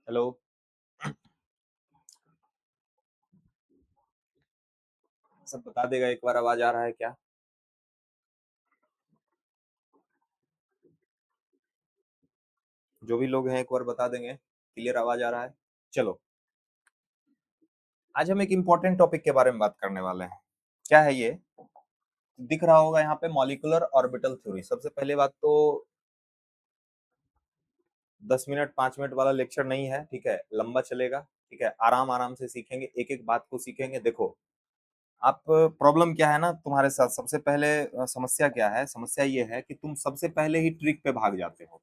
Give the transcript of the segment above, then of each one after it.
Hello. सब बता देगा एक बार, आवाज आ रहा है क्या? जो भी लोग हैं एक बार बता देंगे, क्लियर आवाज आ रहा है? चलो, आज हम एक इम्पोर्टेंट टॉपिक के बारे में बात करने वाले हैं। क्या है ये? दिख रहा होगा यहाँ पे मॉलिक्यूलर ऑर्बिटल थ्योरी। सबसे पहले बात तो 10 मिनट 5 मिनट वाला लेक्चर नहीं है, ठीक है, लंबा चलेगा। ठीक है, आराम आराम से सीखेंगे, एक एक बात को सीखेंगे। देखो, आप प्रॉब्लम क्या है ना तुम्हारे साथ, सबसे पहले समस्या क्या है? समस्या ये है कि तुम सबसे पहले ही ट्रिक पे भाग जाते हो।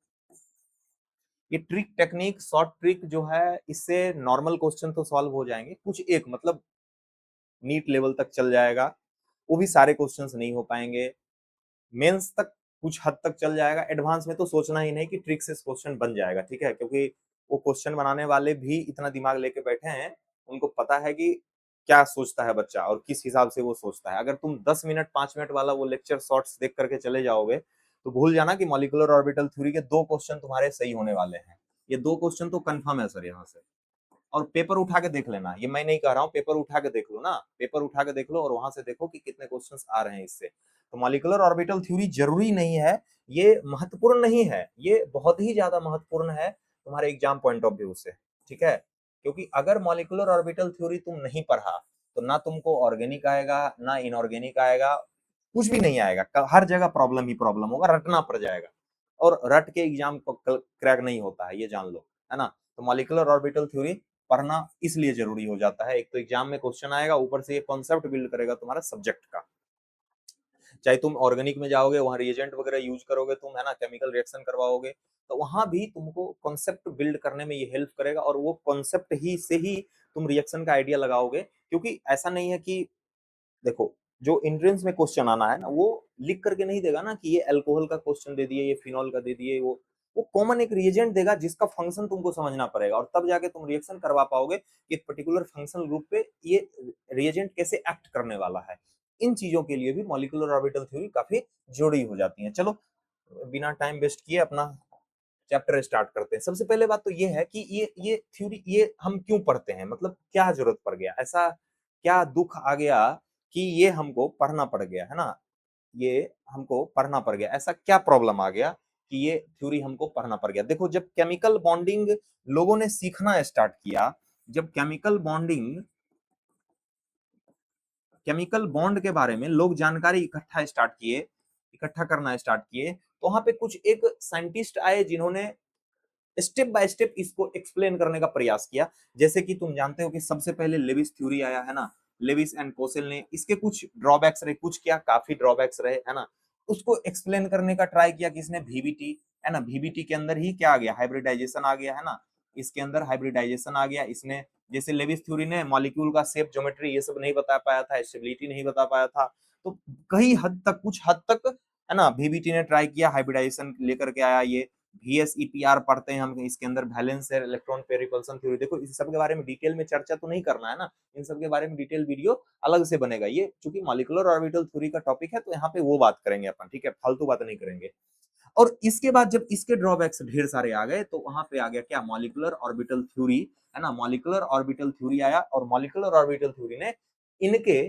ये ट्रिक टेक्निक, शॉर्ट ट्रिक जो है, इससे नॉर्मल क्वेश्चन तो सॉल्व हो जाएंगे, कुछ एक मतलब नीट लेवल तक चल जाएगा। वो भी सारे क्वेश्चंस नहीं हो पाएंगे। मेंस तक कुछ हद तक चल जाएगा। एडवांस में तो सोचना ही नहीं कि ट्रिक से क्वेश्चन बन जाएगा, ठीक है, क्योंकि वो क्वेश्चन बनाने वाले भी इतना दिमाग लेके बैठे हैं, उनको पता है कि क्या सोचता है बच्चा और किस हिसाब से वो सोचता है। अगर तुम 10 मिनट 5 मिनट वाला वो लेक्चर शॉर्ट्स देख करके चले जाओगे तो भूल जाना कि मॉलिक्यूलर ऑर्बिटल थ्योरी के दो क्वेश्चन तुम्हारे सही होने वाले हैं। ये दो क्वेश्चन तो कंफर्म है सर यहाँ से। और पेपर उठा के देख लेना, ये मैं नहीं कह रहा हूँ, पेपर उठा के देख लो ना, पेपर उठा के देख लो और वहां से देखो कि कितने क्वेश्चंस आ रहे हैं इससे। तो मॉलिक्यूलर ऑर्बिटल थ्योरी जरूरी नहीं है, ये महत्वपूर्ण नहीं है, ये बहुत ही ज्यादा महत्वपूर्ण है तुम्हारे एग्जाम पॉइंट ऑफ व्यू से। ठीक है, क्योंकि अगर मॉलिक्यूलर ऑर्बिटल थ्योरी तुम नहीं पढ़ा तो ना तुमको ऑर्गेनिक आएगा ना इनऑर्गेनिक आएगा, कुछ भी नहीं आएगा। हर जगह प्रॉब्लम ही प्रॉब्लम होगा, रटना पड़ जाएगा। और रट के एग्जाम क्रैक नहीं होता है, ये जान लो, है ना। तो मॉलिक्यूलर ऑर्बिटल थ्योरी पढ़ना इसलिए जरूरी हो जाता है, एक तो एग्जाम में क्वेश्चन आएगा, ऊपर से ये कॉन्सेप्ट बिल्ड करेगा तुम्हारा सब्जेक्ट का। चाहे तुम ऑर्गेनिक में जाओगे, वहां रिएजेंट वगैरह यूज करोगे तुम, है ना, केमिकल रिएक्शन करवाओगे, तो वहां भी तुमको कॉन्सेप्ट बिल्ड करने में ये हेल्प करेगा और वो कॉन्सेप्ट ही से ही तुम रिएक्शन का आइडिया लगाओगे। क्योंकि ऐसा नहीं है कि, देखो, जो एंट्रेंस में क्वेश्चन आना है ना, वो लिख करके नहीं देगा ना कि ये अल्कोहल का क्वेश्चन दे दिए, ये फिनॉल का दे दिए। वो कॉमन एक रिएजेंट देगा जिसका फंक्शन तुमको समझना पड़ेगा और तब जाके तुम रिएक्शन करवा पाओगे कि एक पर्टिकुलर फंक्शनल ग्रुप पे ये रिएजेंट कैसे एक्ट करने वाला है। इन चीजों के लिए भी मॉलिक्यूलर ऑर्बिटल थ्योरी काफी जोड़ी हो जाती है। चलो, बिना टाइम वेस्ट किए अपना चैप्टर स्टार्ट करते हैं। सबसे पहले बात तो ये है कि ये थ्योरी ये हम क्यों पढ़ते हैं, मतलब क्या जरूरत पड़ गया, ऐसा क्या दुख आ गया कि ये हमको पढ़ना पड़ गया, है ना। ये हमको पढ़ना पड़ गया, ऐसा क्या प्रॉब्लम आ गया कि ये थ्योरी हमको पढ़ना पड़ गया। देखो, जब केमिकल बॉन्डिंग लोगों ने सीखना स्टार्ट किया, जब केमिकल बॉन्ड के बारे में लोग जानकारी इकट्ठा करना स्टार्ट किए, तो वहां पे कुछ एक साइंटिस्ट आए जिन्होंने स्टेप बाय स्टेप इसको एक्सप्लेन करने का प्रयास किया। जैसे कि तुम जानते हो कि सबसे पहले लेविस थ्योरी आया, है ना। लेविस एंड कोसेल ने इसके कुछ ड्रॉबैक्स रहे, कुछ क्या काफी ड्रॉबैक्स रहे, है ना। उसको एक्सप्लेन करने का ट्राई किया किसने? वीबीटी, है ना। वीबीटी के अंदर ही क्या आ गया? हाइब्रिडाइजेशन आ गया, है ना। इसके अंदर हाइब्रिडाइजेशन आ गया। इसने, जैसे लेविस थ्योरी ने मॉलिक्यूल का शेप, ज्योमेट्री, ये सब नहीं बता पाया था, स्टेबिलिटी नहीं बता पाया था। तो कई हद तक, कुछ हद तक, है ना, वीबीटी ने ट्राई किया, हाइब्रिडाइजेशन लेकर के आया ये। VSEPR पढ़ते हैं हम, इसके अंदर वैलेंस है, इलेक्ट्रॉन पेयर रिपल्सन थ्योरी। देखो, इस सब के बारे में डिटेल में चर्चा तो नहीं करना है ना, इन सब के बारे में डिटेल वीडियो अलग से बनेगा। ये चूंकि मॉलिक्यूलर ऑर्बिटल थ्योरी का टॉपिक है तो यहाँ पे वो बात करेंगे अपन, ठीक है, फालतू बात नहीं करेंगे। और इसके बाद जब इसके ड्रॉबैक्स ढेर सारे आ गए तो वहां पे आ गया क्या? मॉलिक्यूलर ऑर्बिटल थ्योरी, है ना। मॉलिक्यूलर ऑर्बिटल थ्योरी आया और मॉलिक्यूलर ऑर्बिटल थ्योरी ने इनके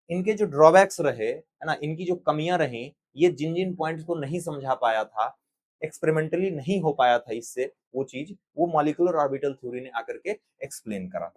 इनके जो ड्रॉबैक्स रहे, है ना, इनकी जो कमियां रही, ये जिन जिन पॉइंट्स को नहीं समझा पाया था, एक्सपेरिमेंटली नहीं हो पाया था इससे वो चीज, वो मॉलिक्यूलर ऑर्बिटल थ्योरी ने आकर के एक्सप्लेन करा।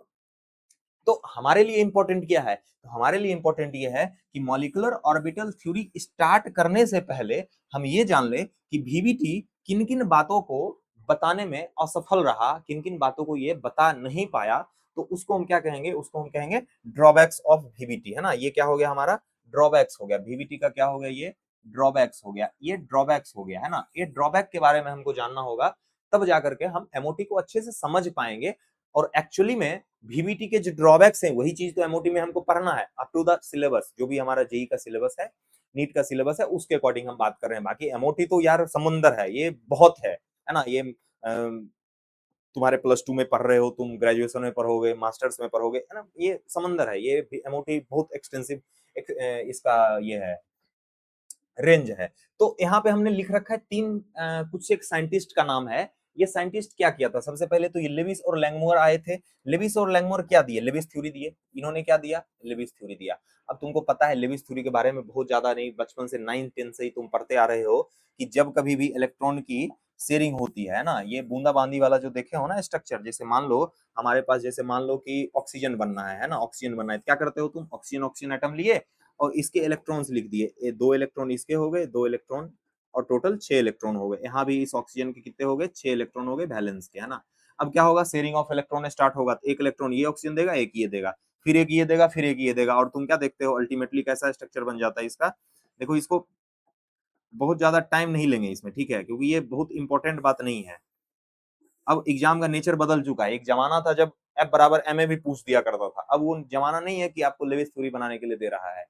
तो हमारे लिए इंपॉर्टेंट क्या है? तो हमारे लिए इंपॉर्टेंट ये है कि मॉलिक्यूलर ऑर्बिटल थ्योरी स्टार्ट करने से पहले हम ये जान ले कि वीबीटी किन किन बातों को बताने में असफल रहा, किन किन बातों को ये बता नहीं पाया। तो उसको हम क्या कहेंगे? उसको हम कहेंगे ड्रॉबैक्स ऑफ वीबीटी, है ना। ये क्या हो गया हमारा? ड्रॉबैक्स हो गया। वीबीटी का क्या हो गया? ये ड्रॉबैक्स हो गया, ये ड्रॉबैक्स हो गया, है ना। ये ड्रॉबैक के बारे में हमको जानना होगा, तब जाकर के हम एमओटी को अच्छे से समझ पाएंगे। और एक्चुअली में वीबीटी के जो ड्रॉबैक्स हैं वही चीज तो एमओटी में हमको पढ़ना है, अप टू द सिलेबस, जो भी हमारा जेई का सिलेबस है, नीट का सिलेबस है, उसके अकॉर्डिंग हम बात कर रहे हैं। बाकी एमओटी तो यार समुंदर है, ये बहुत है ना। ये तुम्हारे +2 में पढ़ रहे हो, तुम ग्रेजुएशन में पढ़ोगे, मास्टर्स में पढ़ोगे, है ना, ये समंदर है। ये एमओटी बहुत एक्सटेंसिव इसका ये है, रेंज है। तो यहाँ पे हमने लिख रखा है तीन कुछ एक साइंटिस्ट का नाम है, ये साइंटिस्ट क्या किया था, सबसे पहले तो ये लेविस और लैंगमुर आए थे। लेविस और लैंगमुर क्या दिए, लेविस थ्योरी दिए, इन्होंने क्या दिया, लेविस थ्योरी दिया। अब तुमको पता है लेविस थ्योरी के बारे में बहुत ज्यादा नहीं, बचपन से 9th 10th से ही तुम पढ़ते आ रहे हो कि जब कभी भी इलेक्ट्रॉन की शेयरिंग होती है ना, ये बूंदा बांदी वाला जो देखे हो ना स्ट्रक्चर, जैसे मान लो हमारे पास, जैसे मान लो कि ऑक्सीजन बनना है ना, ऑक्सीजन बनना है, क्या करते हो तुम, ऑक्सीजन ऑक्सीजन एटम लिए और इसके इलेक्ट्रॉन्स लिख दिए, ये 2 इलेक्ट्रॉन इसके हो गए, 2 इलेक्ट्रॉन, और टोटल 6 इलेक्ट्रॉन हो गए। यहाँ भी इस ऑक्सीजन के कितने हो गए, 6 इलेक्ट्रॉन हो गए वैलेंस के, है ना। अब क्या होगा, शेयरिंग ऑफ इलेक्ट्रॉन स्टार्ट होगा, तो एक इलेक्ट्रॉन ये ऑक्सीजन देगा, एक ये देगा, फिर एक ये देगा, फिर एक ये देगा, और तुम क्या देखते हो अल्टीमेटली कैसा स्ट्रक्चर बन जाता है इसका। देखो इसको बहुत ज्यादा टाइम नहीं लेंगे इसमें, ठीक है, क्योंकि ये बहुत इंपॉर्टेंट बात नहीं है। अब एग्जाम का नेचर बदल चुका है, एक जमाना था जब एफ बराबर एम ए भी पूछ दिया करता था, अब वो जमाना नहीं है कि आपको लेविस थ्योरी बनाने के लिए दे रहा है,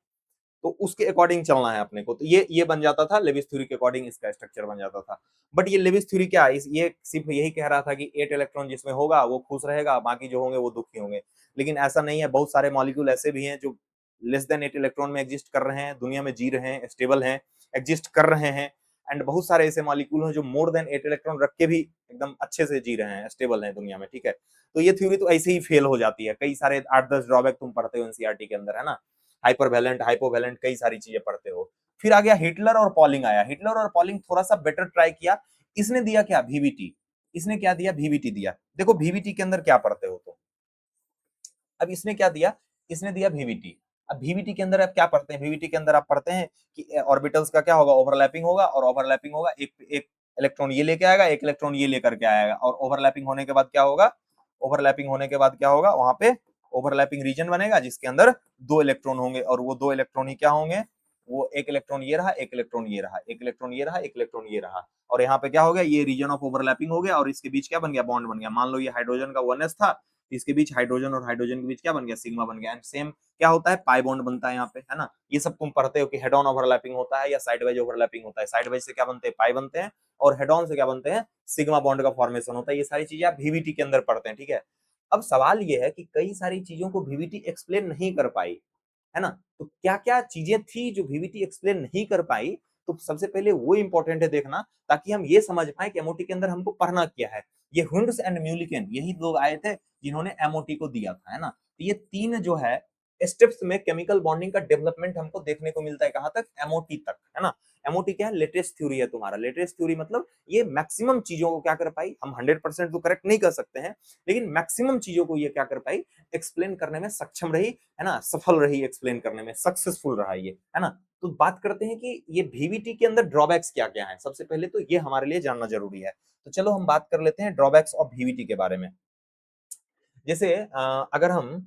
तो उसके अकॉर्डिंग चलना है अपने को, तो ये बन जाता था लेविस थ्योरी के अकॉर्डिंग, इसका स्ट्रक्चर बन जाता था। बट ये लेविस थ्योरी क्या है, ये सिर्फ यही कह रहा था कि 8 इलेक्ट्रॉन जिसमें होगा वो खुश रहेगा, बाकी जो होंगे वो दुखी होंगे। लेकिन ऐसा नहीं है, बहुत सारे मॉलिक्यूल ऐसे भी हैं जो लेस देन 8 इलेक्ट्रॉन में एग्जिस्ट कर रहे हैं, दुनिया में जी रहे हैं, स्टेबल हैं, एग्जिस्ट कर रहे हैं। एंड बहुत सारे ऐसे मॉलिक्यूल हैं जो मोर देन 8 इलेक्ट्रॉन रख के भी एकदम अच्छे से जी रहे हैं, स्टेबल हैं दुनिया में, ठीक है। तो ये थ्योरी तो ऐसे ही फेल हो जाती है, कई सारे 8-10 ड्रॉबैक तुम पढ़ते हो एनसीईआरटी के अंदर, है ना, हाइपरवैलेंट, हाइपोवैलेंट, कई सारी चीजें पढ़ते हो। फिर आ गया हिटलर और पॉलिंग आया, हिटलर और पॉलिंग थोड़ा सा बेटर ट्राई किया, इसने दिया क्या, वीवीटी, इसने क्या दिया, वीवीटी दिया। देखो वीवीटी के अंदर क्या पढ़ते हो तुम, अब इसने क्या दिया, इसने दिया वीवीटी। अब वीवीटी के अंदर आप क्या पढ़ते हैं, वीवीटी के अंदर आप पढ़ते हैं कि ऑर्बिटल्स का क्या होगा, ओवरलैपिंग होगा, और ओवरलैपिंग होगा, एक एक इलेक्ट्रॉन ये लेके आएगा, एक इलेक्ट्रॉन ये लेकर के आएगा, और ओवरलैपिंग होने के बाद क्या होगा, ओवरलैपिंग होने के बाद क्या होगा, वहां पे ओवरलैपिंग रीजन बनेगा जिसके अंदर 2 इलेक्ट्रॉन होंगे, और वो 2 इलेक्ट्रॉन ही क्या होंगे, वो एक इलेक्ट्रॉन ये रहा, एक इलेक्ट्रॉन ये रहा, एक इलेक्ट्रॉन ये रहा, एक इलेक्ट्रॉन ये रहा, और यहाँ पे क्या हो गया, ये रीजन ऑफ ओवरलैपिंग हो गया, और इसके बीच क्या बन गया, बॉन्ड बन गया। मान लो ये हाइड्रोजन का 1s था, इसके बीच हाइड्रोजन और हाइड्रोजन के बीच क्या बन गया, सिग्मा बन गया। एंड सेम क्या होता है, पाई बॉन्ड बनता है यहाँ पे, है ना। ये सब तुम पढ़ते हो कि हेड ऑन ओवरलैपिंग होता है या साइड वाइज ओवरलैपिंग होता है, साइड वाइज से क्या बनते हैं, पाई बनते हैं, और हेड ऑन से क्या बनते हैं, सिग्मा बॉन्ड का फॉर्मेशन होता है। ये सारी चीजें आप वीवीटी के अंदर पढ़ते हैं, ठीक है। अब सवाल ये है कि कई सारी चीजों को वीवीटी एक्सप्लेन नहीं कर पाई, है ना। तो क्या क्या चीजें थी जो वीवीटी एक्सप्लेन नहीं कर पाई, तो सबसे पहले वो इंपॉर्टेंट है देखना, ताकि हम ये समझ पाए कि एमओटी के अंदर हमको पढ़ना क्या है। ये हुंड्स एंड म्यूलिकन यही लोग आए थे जिन्होंने एमओटी को दिया था, है ना। तो ये 3 जो है स्टेप्स में केमिकल बॉन्डिंग का डेवलपमेंट हमको देखने को मिलता है, कहां तक, एमओटी तक, है ना। एमओटी क्या है, लेटेस्ट थ्योरी है तुम्हारा, लेटेस्ट थ्योरी मतलब ये मैक्सिमम चीजों को क्या कर पाई, हम 100% तो करेक्ट नहीं कर सकते हैं, लेकिन मैक्सिमम चीजों को ये क्या कर पाई, एक्सप्लेन करने में सक्षम रही, है ना, सफल रही एक्सप्लेन करने में, सक्सेसफुल रहा ये, है ना। तो बात करते हैं कि ये वीवीटी के अंदर ड्रॉबैक्स क्या क्या है, सबसे पहले तो ये हमारे लिए जानना जरूरी है। तो चलो हम बात कर लेते हैं ड्रॉबैक्स ऑफ वीवीटी के बारे में। जैसे अगर हम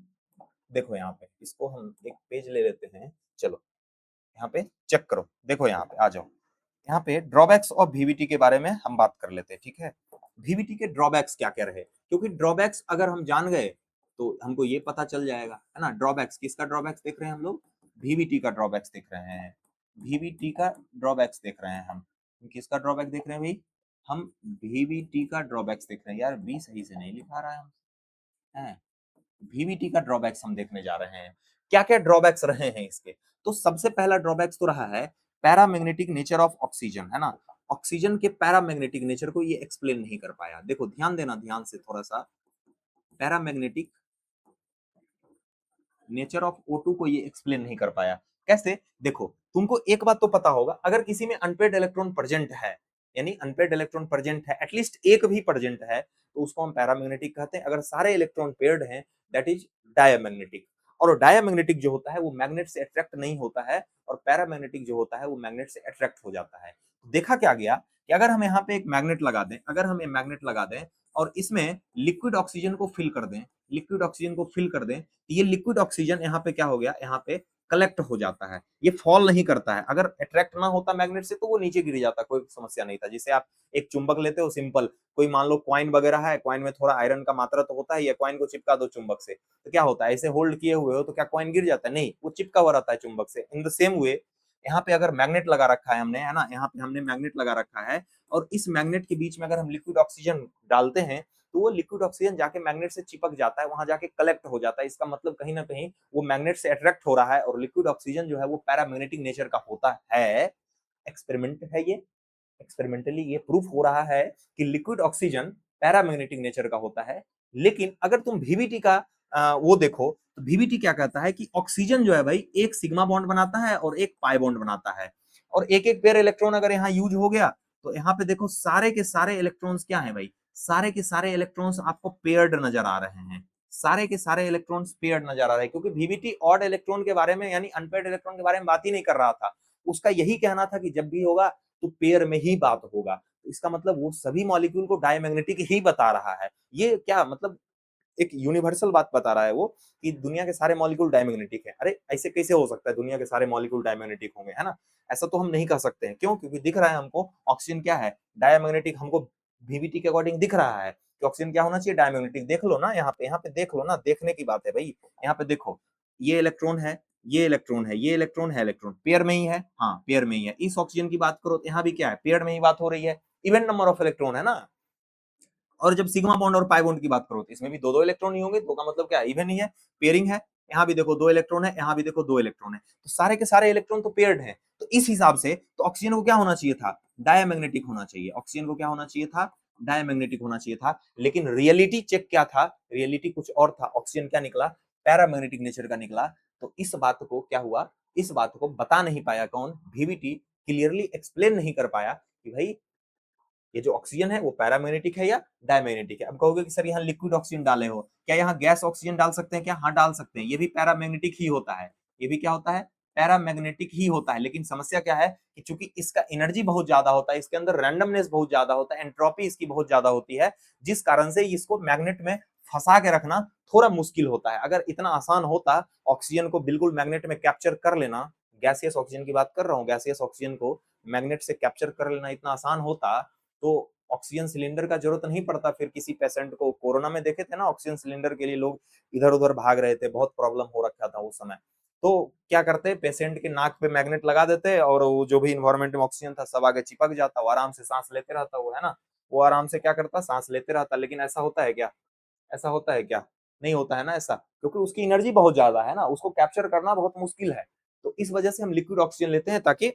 देखो यहाँ पे इसको हम एक पेज ले लेते हैं, चलो यहाँ पे चेक करो, देखो यहाँ पे आ जाओ, यहाँ पे ड्रॉबैक्स ऑफ वीवीटी के बारे में हम बात कर लेते हैं, ठीक है। वीवीटी के ड्रॉबैक्स क्या क्या रहे, क्योंकि ड्रॉबैक्स अगर हम जान गए तो हमको ये पता चल जाएगा, है ना। ड्रॉबैक्स किसका ड्रॉबैक्स देख रहे हैं हम लोग, वीवीटी का ड्रॉबैक्स देख रहे हैं, वीवीटी का ड्रॉबैक्स देख रहे हैं हम। किसका ड्रॉबैक देख रहे हैं भाई, हम वीवीटी का ड्रॉबैक्स देख रहे हैं, यार बी सही से नहीं लिखा रहा है हम, है, वीवीटी का ड्रॉबैक्स हम देखने जा रहे हैं। क्या क्या ड्रॉबैक्स रहे हैं इसके, तो सबसे पहला ड्रॉबैक्स तो रहा है पैरामैग्नेटिक नेचर ऑफ ऑक्सीजन, है ना। ऑक्सीजन के पैरामैग्नेटिक नेचर को ये एक्सप्लेन नहीं कर पाया। देखो ध्यान देना, ध्यान से थोड़ा सा, पैरामैग्नेटिक नेचर ऑफ O2 को ये एक्सप्लेन नहीं कर पाया। कैसे, देखो तुमको एक बात तो पता होगा, अगर किसी में अनपेड इलेक्ट्रॉन प्रेजेंट है, यानी अनपेड इलेक्ट्रॉन प्रेजेंट है, एटलीस्ट एक भी प्रेजेंट है, तो उसको हम पैरामैग्नेटिक कहते हैं। अगर सारे इलेक्ट्रॉन पेयर्ड हैं, दैट इज डायमैग्नेटिक। और डायमैग्नेटिक जो होता है वो मैग्नेट से अट्रैक्ट नहीं होता है, और पैरामैग्नेटिक जो होता है वो मैग्नेट से अट्रैक्ट हो जाता है। देखा क्या गया कि अगर हम यहाँ पे एक मैग्नेट लगा दें, अगर हम ये मैग्नेट लगा दें और इसमें लिक्विड ऑक्सीजन को फिल कर दें, लिक्विड ऑक्सीजन को फिल कर दें, ये लिक्विड ऑक्सीजन यहाँ पे क्या हो गया, यहाँ पे कलेक्ट हो जाता है, ये फॉल नहीं करता है। अगर अट्रैक्ट ना होता मैग्नेट से तो वो नीचे गिर जाता, कोई समस्या नहीं था। जैसे आप एक चुंबक लेते हो सिंपल, कोई मान लो कॉइन वगैरह है, कॉइन में थोड़ा आयरन का मात्रा तो होता है, ये कॉइन को चिपका दो चुंबक से, तो क्या होता है, ऐसे होल्ड किए हुए हो तो क्या कॉइन गिर जाता है, नहीं, वो चिपका हुआ रहता है चुंबक से। इन द सेम वे यहाँ पे अगर मैग्नेट लगा रखा है हमने, है ना, यहाँ पे हमने मैग्नेट लगा रखा है, और इस मैग्नेट के बीच में अगर हम लिक्विड ऑक्सीजन डालते हैं, तो वो लिक्विड ऑक्सीजन जाके मैग्नेट से चिपक जाता है, वहां जाके कलेक्ट हो जाता है। इसका मतलब कहीं ना कहीं वो मैग्नेट से अट्रैक्ट हो रहा है, और लिक्विड ऑक्सीजन जो है वो पैरामैग्नेटिक नेचर का होता है। एक्सपेरिमेंट है ये, एक्सपेरिमेंटली ये प्रूफ हो रहा है कि लिक्विड ऑक्सीजन पैरामैग्नेटिक नेचर का होता है। लेकिन अगर तुम वीवीटी का वो देखो तो वीवीटी क्या कहता है कि ऑक्सीजन जो है भाई एक सिग्मा बॉन्ड बनाता है और एक पाई बॉन्ड बनाता है, और एक एक पेयर इलेक्ट्रॉन अगर यहाँ यूज हो गया तो यहाँ पे देखो सारे के सारे इलेक्ट्रॉन्स क्या है भाई, सारे के सारे इलेक्ट्रॉन्स आपको पेयर्ड नजर आ रहे हैं, सारे के सारे इलेक्ट्रॉन्स पेयर्ड नजर आ रहे हैं, क्योंकि वीवीटी ऑड इलेक्ट्रॉन के बारे में यानी अनपेयर्ड इलेक्ट्रॉन के बारे में बात ही नहीं कर रहा था। उसका यही कहना था कि जब भी होगा तो पेयर में ही बात होगा। तो इसका मतलब वो सभी मॉलिक्यूल को डायमैग्नेटिक ही बता रहा है। ये क्या मतलब एक यूनिवर्सल बात बता रहा है वो कि दुनिया के सारे मॉलिक्यूल डायमैग्नेटिक है। अरे ऐसे कैसे हो सकता है दुनिया के सारे मॉलिक्यूल डायमैग्नेटिक होंगे, है ना? ऐसा तो हम नहीं कह सकते हैं। क्यों? क्योंकि दिख रहा है हमको ऑक्सीजन क्या है, डायमैग्नेटिक। हमको वीवीटी के अकॉर्डिंग दिख रहा है कि ऑक्सीजन क्या होना चाहिए, डायमैग्नेटिक। देख लो ना यहाँ पे देख लो ना, देखने की बात है भाई। यहाँ पे देखो, ये इलेक्ट्रॉन है, ये इलेक्ट्रॉन है, ये इलेक्ट्रॉन है, इलेक्ट्रॉन पेयर में ही है। हाँ पेयर में ही है। इस ऑक्सीजन की बात करो तो यहाँ भी क्या है, पेयर में ही बात हो रही है। इवन नंबर ऑफ इलेक्ट्रॉन है ना। और जब सिग्मा बॉन्ड और पाई बॉन्ड की बात करो तो इसमें भी दो दो इलेक्ट्रॉन ही होंगे। दो का मतलब क्या है, इवन ही है, पेयरिंग है। यहाँ भी देखो दो इलेक्ट्रॉन है, यहाँ भी देखो दो इलेक्ट्रॉन है, तो सारे के सारे इलेक्ट्रॉन तो पेयर्ड हैं। तो इस हिसाब से तो ऑक्सीजन को क्या होना चाहिए था, डायमैग्नेटिक होना चाहिए। ऑक्सीजन को क्या होना चाहिए था, डायमैग्नेटिक होना चाहिए था। लेकिन रियलिटी चेक क्या था, रियलिटी कुछ और था। ऑक्सीजन क्या निकला, पैरामैग्नेटिक नेचर का निकला। तो इस बात को क्या हुआ, इस बात को बता नहीं पाया कौन, वीवीटी क्लियरली एक्सप्लेन नहीं कर पाया कि भाई ये जो ऑक्सीजन है वो पैरामैग्नेटिक है या डायमैग्नेटिक है। अब कहोगे कि सर यहाँ लिक्विड ऑक्सीजन डाले हो, क्या यहाँ गैस ऑक्सीजन डाल सकते हैं क्या? हाँ डाल सकते हैं, ये भी पैरामैग्नेटिक ही होता है। ये भी क्या होता है, पैरामैग्नेटिक ही होता है। लेकिन समस्या क्या है कि चूंकि इसका एनर्जी बहुत ज्यादा होता है, इसके अंदर रैंडमनेस बहुत ज्यादा होता है, एंट्रोपी इसकी बहुत ज्यादा होती है, जिस कारण से इसको मैग्नेट में फंसा के रखना थोड़ा मुश्किल होता है। अगर इतना आसान होता ऑक्सीजन को बिल्कुल मैग्नेट में कैप्चर कर लेना, गैसियस ऑक्सीजन की बात कर रहा हूँ, गैसियस ऑक्सीजन को मैग्नेट से कैप्चर कर लेना इतना आसान होता तो ऑक्सीजन सिलेंडर का जरूरत नहीं पड़ता। फिर किसी पेशेंट को कोरोना में देखे थे ना, ऑक्सीजन सिलेंडर के लिए लोग इधर उधर भाग रहे थे, बहुत प्रॉब्लम हो रखा था उस समय। तो क्या करते, पेशेंट के नाक पे मैग्नेट लगा देते और वो जो भी इन्वायरमेंट में ऑक्सीजन था सब आगे चिपक जाता, वो आराम से सांस लेते रहता, वो है ना, वो आराम से क्या करता, सांस लेते रहता। लेकिन ऐसा होता है क्या, ऐसा होता है क्या? नहीं होता है ना ऐसा, क्योंकि उसकी एनर्जी बहुत ज्यादा है ना, उसको कैप्चर करना बहुत मुश्किल है। तो इस वजह से हम लिक्विड ऑक्सीजन लेते हैं ताकि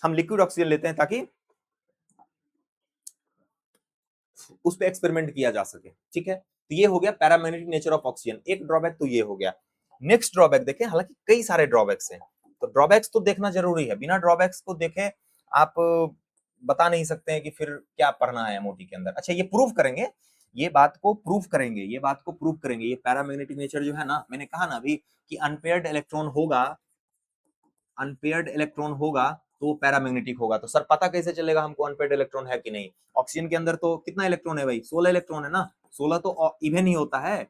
हम लिक्विड ऑक्सीजन लेते हैं ताकि उस पर एक्सपेरिमेंट किया जा सके। ठीक है, तो ये हो गया पैरामैग्नेटिक नेचर ऑफ ऑक्सीजन। एक ड्रॉबैक तो ये हो गया। नेक्स्ट ड्रॉबैक देखें, हालांकि कई सारे ड्रॉबैक्स हैं, तो ड्रॉबैक्स तो देखना जरूरी है। बिना ड्रॉबैक्स को देखे आप बता नहीं सकते हैं कि फिर क्या पढ़ना है एमओटी के अंदर। अच्छा ये प्रूव करेंगे, ये बात को प्रूव करेंगे, ये बात को प्रूव करेंगे। ये पैरामैग्नेटिक नेचर जो है ना, मैंने कहा ना अभी कि अनपेयर्ड इलेक्ट्रॉन होगा, अनपेयर्ड इलेक्ट्रॉन होगा तो वो पैरामैग्नेटिक होगा। तो सर पता कैसे चलेगा हमको अनपेयर्ड इलेक्ट्रॉन है कि नहीं? ऑक्सीजन के अंदर तो कितना इलेक्ट्रॉन है भाई, 16 इलेक्ट्रॉन है ना, 16 तो इवन ही होता है,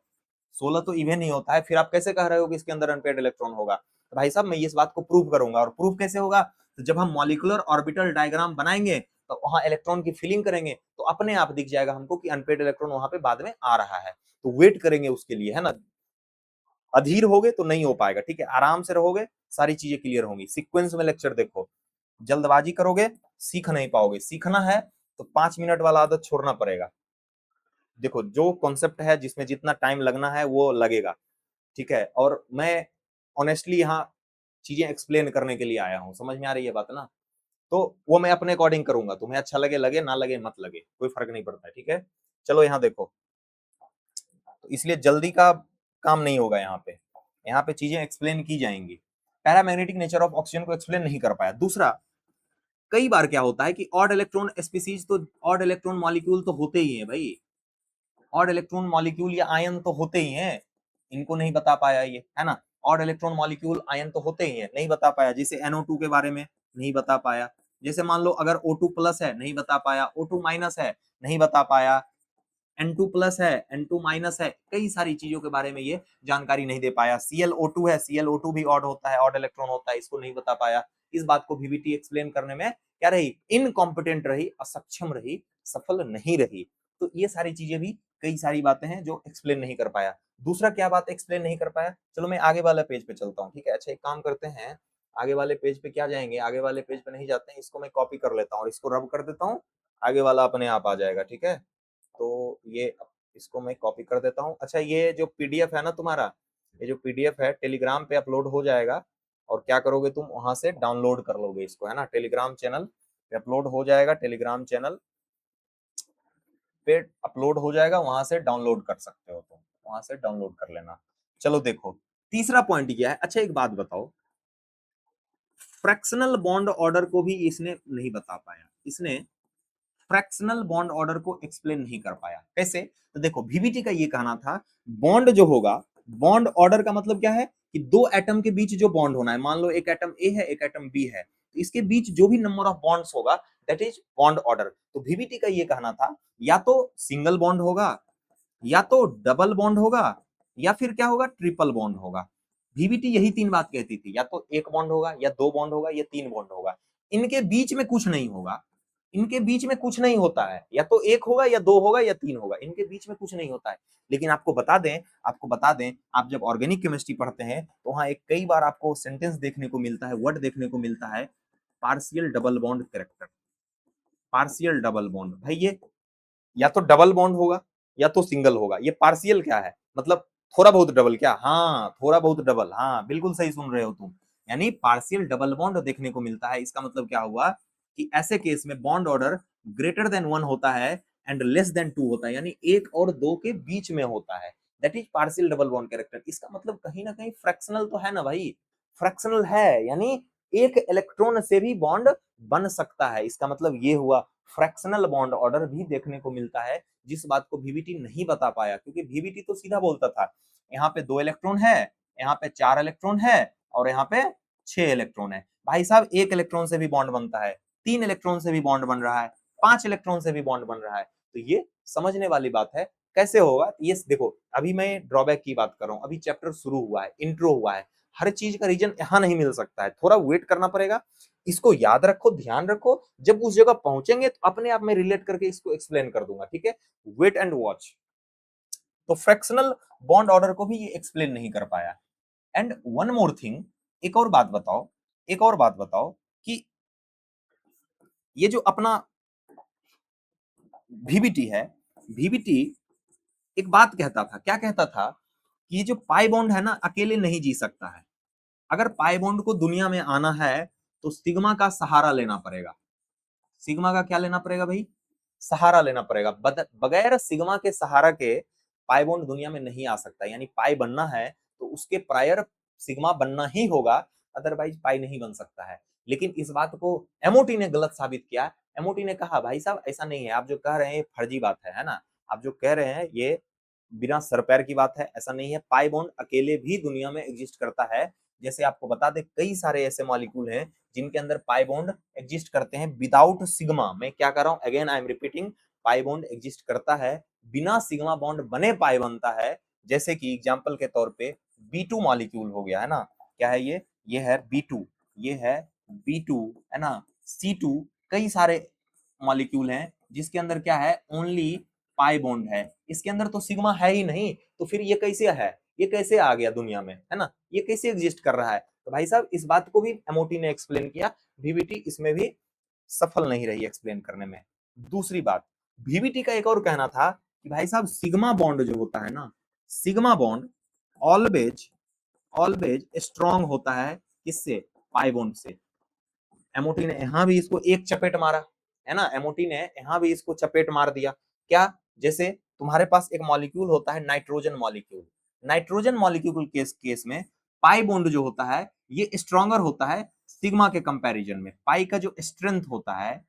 16 तो इवन ही होता है। फिर आप कैसे कह रहे हो कि इसके अंदर अनपेयर्ड इलेक्ट्रॉन होगा? तो भाई साहब मैं इस बात को प्रूव करूंगा। और प्रूव कैसे होगा? तो जब हम मॉलिक्यूलर ऑर्बिटल डायग्राम बनाएंगे तो वहां इलेक्ट्रॉन की फिलिंग करेंगे तो अपने आप दिख जाएगा हमको कि अनपेयर्ड इलेक्ट्रॉन वहां पे बाद में आ रहा है। तो वेट करेंगे उसके लिए, है ना। अधीर होगे तो नहीं हो पाएगा, ठीक है, आराम से रहोगे सारी चीजें क्लियर होंगी। सीक्वेंस में लेक्चर देखो, जल्दबाजी करोगे सीख नहीं पाओगे। सीखना है तो 5 मिनट वाला आदत छोड़ना पड़ेगा। देखो जो कॉन्सेप्ट है जिसमें जितना टाइम लगना है वो लगेगा, ठीक है। और मैं ऑनेस्टली यहाँ चीजें एक्सप्लेन करने के लिए आया हूँ, समझ में आ रही है बात ना। तो वो मैं अपने अकॉर्डिंग करूंगा, तुम्हें अच्छा लगे लगे, ना लगे मत लगे, कोई फर्क नहीं पड़ता है, ठीक है। चलो यहाँ देखो, तो इसलिए जल्दी का काम नहीं होगा यहाँ पे, यहाँ पे चीजें एक्सप्लेन की जाएंगी। पैरामैग्नेटिक नेचर ऑफ ऑक्सीजन को एक्सप्लेन नहीं कर पाया। दूसरा, कई बार क्या होता है कि ऑड इलेक्ट्रॉन स्पीसीज, तो ऑड इलेक्ट्रॉन मॉलिक्यूल तो होते ही हैं भाई, ऑड इलेक्ट्रॉन मॉलिक्यूल या आयन तो होते ही हैं, इनको नहीं बता पाया ये, है ना। ऑड इलेक्ट्रॉन मॉलिक्यूल आयन तो होते ही हैं, नहीं बता पाया। जैसे NO2 के बारे में नहीं बता पाया। जैसे मान लो अगर O2 प्लस है नहीं बता पाया, O2 माइनस है नहीं बता पाया, N2 प्लस है, N2 माइनस है, कई सारी चीजों के बारे में ये जानकारी नहीं दे पाया। ClO2 है, ClO2 भी ऑड होता है, ऑड इलेक्ट्रॉन होता है, इसको नहीं बता पाया। इस बात को वीवीटी एक्सप्लेन करने में क्या रही, इनकॉम्पिटेंट रही, असक्षम रही, सफल नहीं रही। तो ये सारी चीजें भी कई सारी बातें हैं जो एक्सप्लेन नहीं कर पाया। दूसरा क्या बात एक्सप्लेन नहीं कर पाया, चलो मैं आगे वाला पेज पे चलता हूँ, ठीक है। अच्छा एक काम करते हैं, आगे वाले पेज पे क्या जाएंगे, आगे वाले पेज पे नहीं जाते हैं, इसको मैं कॉपी कर लेता हूँ और इसको रब कर देता हूँ, आगे वाला अपने आप आ जाएगा, ठीक है। तो ये इसको मैं कॉपी कर देता हूँ। अच्छा ये जो पीडीएफ है ना तुम्हारा, ये जो पीडीएफ है टेलीग्राम पे अपलोड हो जाएगा, और क्या करोगे तुम, वहां से डाउनलोड कर लोगे इसको, है ना, टेलीग्राम चैनल पे अपलोड हो जाएगा, टेलीग्राम चैनल पे अपलोड हो जाएगा, वहां से डाउनलोड कर सकते हो तुम, वहां से डाउनलोड कर लेना। चलो देखो, तीसरा पॉइंट क्या है, अच्छा एक बात बताओ, फ्रैक्शनल बॉन्ड ऑर्डर को भी इसने नहीं बता पाया, इसने फ्रैक्शनल बॉन्ड ऑर्डर को एक्सप्लेन नहीं कर पाया। कैसे? तो देखो, वीवीटी का ये कहना था, बॉन्ड जो होगा, बॉन्ड ऑर्डर का मतलब क्या है कि दो एटम के बीच जो बॉन्ड होना है, मान लो एक एटम ए है, एक एटम बी है, तो इसके बीच जो भी नंबर ऑफ बॉन्ड्स होगा, दैट इज बॉन्ड ऑर्डर। तो वीवीटी का ये कहना था, या तो सिंगल बॉन्ड होगा, या तो डबल बॉन्ड होगा, या फिर क्या होगा, ट्रिपल बॉन्ड होगा। वीवीटी यही तीन बात कहती थी, या तो एक बॉन्ड होगा, या दो बॉन्ड होगा, या तीन बॉन्ड होगा, इनके बीच में कुछ नहीं होगा, इनके बीच में कुछ नहीं होता है, या तो एक होगा, या दो होगा, या तीन होगा, इनके बीच में कुछ नहीं होता है। लेकिन आपको बता दें, आप जब ऑर्गेनिक केमिस्ट्री पढ़ते हैं तो वहां एक कई बार आपको सेंटेंस देखने को मिलता है, वर्ड देखने को मिलता है, partial double bond character. Partial double bond, भाई ये या तो डबल बॉन्ड होगा, या तो सिंगल होगा। ये पार्शियल क्या है, मतलब थोड़ा बहुत डबल, क्या, हाँ थोड़ा बहुत डबल, हाँ बिल्कुल सही सुन रहे हो तुम। यानी पार्शियल डबल बॉन्ड देखने को मिलता है, इसका मतलब क्या हुआ कि ऐसे केस में bond order greater than one होता है एंड लेस देन टू होता है, यानी एक और दो के बीच में होता है, that is partial double bond character. इसका मतलब कहीं ना कहीं फ्रैक्शनल तो है ना भाई, फ्रैक्शनल है, यानी एक इलेक्ट्रॉन से भी बॉन्ड बन सकता है, इसका मतलब ये हुआ फ्रैक्शनल बॉन्ड ऑर्डर भी देखने को मिलता है, जिस बात को वीवीटी नहीं बता पाया, क्योंकि वीवीटी तो सीधा बोलता था, यहाँ पे दो इलेक्ट्रॉन है, यहाँ पे चार इलेक्ट्रॉन है, और यहाँ पे छह इलेक्ट्रॉन है। भाई साहब, एक इलेक्ट्रॉन से भी बॉन्ड बनता है, तीन इलेक्ट्रॉन से भी बॉन्ड बन रहा है, पांच इलेक्ट्रॉन से भी बॉन्ड बन रहा है, तो ये समझने वाली बात है। कैसे होगा ये देखो, अभी मैं ड्रॉबैक की बात कर रहा हूँ, अभी चैप्टर शुरू हुआ है, इंट्रो हुआ है, हर चीज का रीजन यहाँ नहीं मिल सकता है, थोड़ा वेट करना पड़ेगा। इसको याद रखो, ध्यान रखो, जब उस जगह पहुंचेंगे तो अपने आप में रिलेट करके इसको एक्सप्लेन कर दूंगा, ठीक है, वेट एंड वॉच। तो फ्रैक्शनल बॉन्ड ऑर्डर को भी ये एक्सप्लेन नहीं कर पाया। एंड वन मोर थिंग, एक और बात बताओ, एक और बात बताओ कि ये जो अपना वीवीटी है, वीवीटी एक बात कहता था, क्या कहता था कि ये जो पाई बॉन्ड है ना, अकेले नहीं जी सकता है, अगर पाई बॉन्ड को दुनिया में आना है तो सिग्मा का सहारा लेना पड़ेगा। सिग्मा का क्या लेना पड़ेगा भाई, सहारा लेना पड़ेगा, बगैर सिग्मा के सहारा के पाई बॉन्ड दुनिया में नहीं आ सकता, यानी पाई बनना है तो उसके प्रायर सिग्मा बनना ही होगा, अदरवाइज पाई नहीं बन सकता है। लेकिन इस बात को एमओटी ने गलत साबित किया। एमओटी ने कहा भाई साहब ऐसा नहीं है, आप जो कह रहे हैं फर्जी बात है ना, आप जो कह रहे हैं ये बिना सर पैर की बात है, ऐसा नहीं है, पाई बॉन्ड अकेले भी दुनिया में एग्जिस्ट करता है। जैसे आपको बता दें, कई सारे ऐसे मॉलिक्यूल हैं जिनके अंदर पाई बॉन्ड एग्जिस्ट करते हैं विदाउट सिग्मा। मैं क्या कर रहा हूं, again I am repeating, pi bond exist करता है, बिना सिग्मा बॉन्ड बने पाई बनता है। जैसे कि एग्जांपल के तौर पे B2 मॉलिक्यूल हो गया, है ना, क्या है ये है B2, ये है B2, है ना, C2, कई सारे मॉलिक्यूल हैं जिसके अंदर क्या है, ओनली पाई बॉन्ड है, इसके अंदर तो सिग्मा है ही नहीं, तो फिर ये कैसे है, ये कैसे आ गया दुनिया में, है ना, ये कैसे एग्जिस्ट कर रहा है। तो भाई साहब इस बात को भी एमओटी ने एक्सप्लेन किया, वीवीटी इसमें भी सफल नहीं रही एक्सप्लेन करने में। दूसरी बात, वीवीटी का एक और कहना था कि भाई साहब सिग्मा बॉन्ड जो होता है ना, sigma bond always always strong होता है, किससे, पाई बॉन्ड से। एमओटी ने यहां भी इसको एक चपेट मारा, है ना, एमओटी ने यहां भी इसको चपेट मार दिया। क्या, जैसे तुम्हारे पास एक मॉलिक्यूल होता है nitrogen molecule, nitrogen molecule case में पाई बॉन्ड जो होता है ये स्ट्रॉन्गर होता है सिग्मा के कंपैरिजन में। पाई का जो स्ट्रेंथ होता है,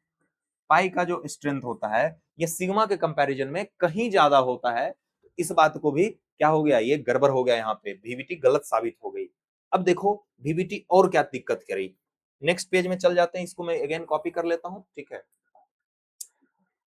पाई का जो स्ट्रेंथ होता है ये सिग्मा के कंपैरिजन में कहीं ज्यादा होता है। इस बात को भी क्या हो गया, ये गड़बड़ हो गया, यहाँ पे वीवीटी गलत साबित हो गई। अब देखो वीवीटी और क्या दिक्कत करी, नेक्स्ट पेज में चल जाते हैं, इसको मैं अगेन कॉपी कर लेता हूँ, ठीक है,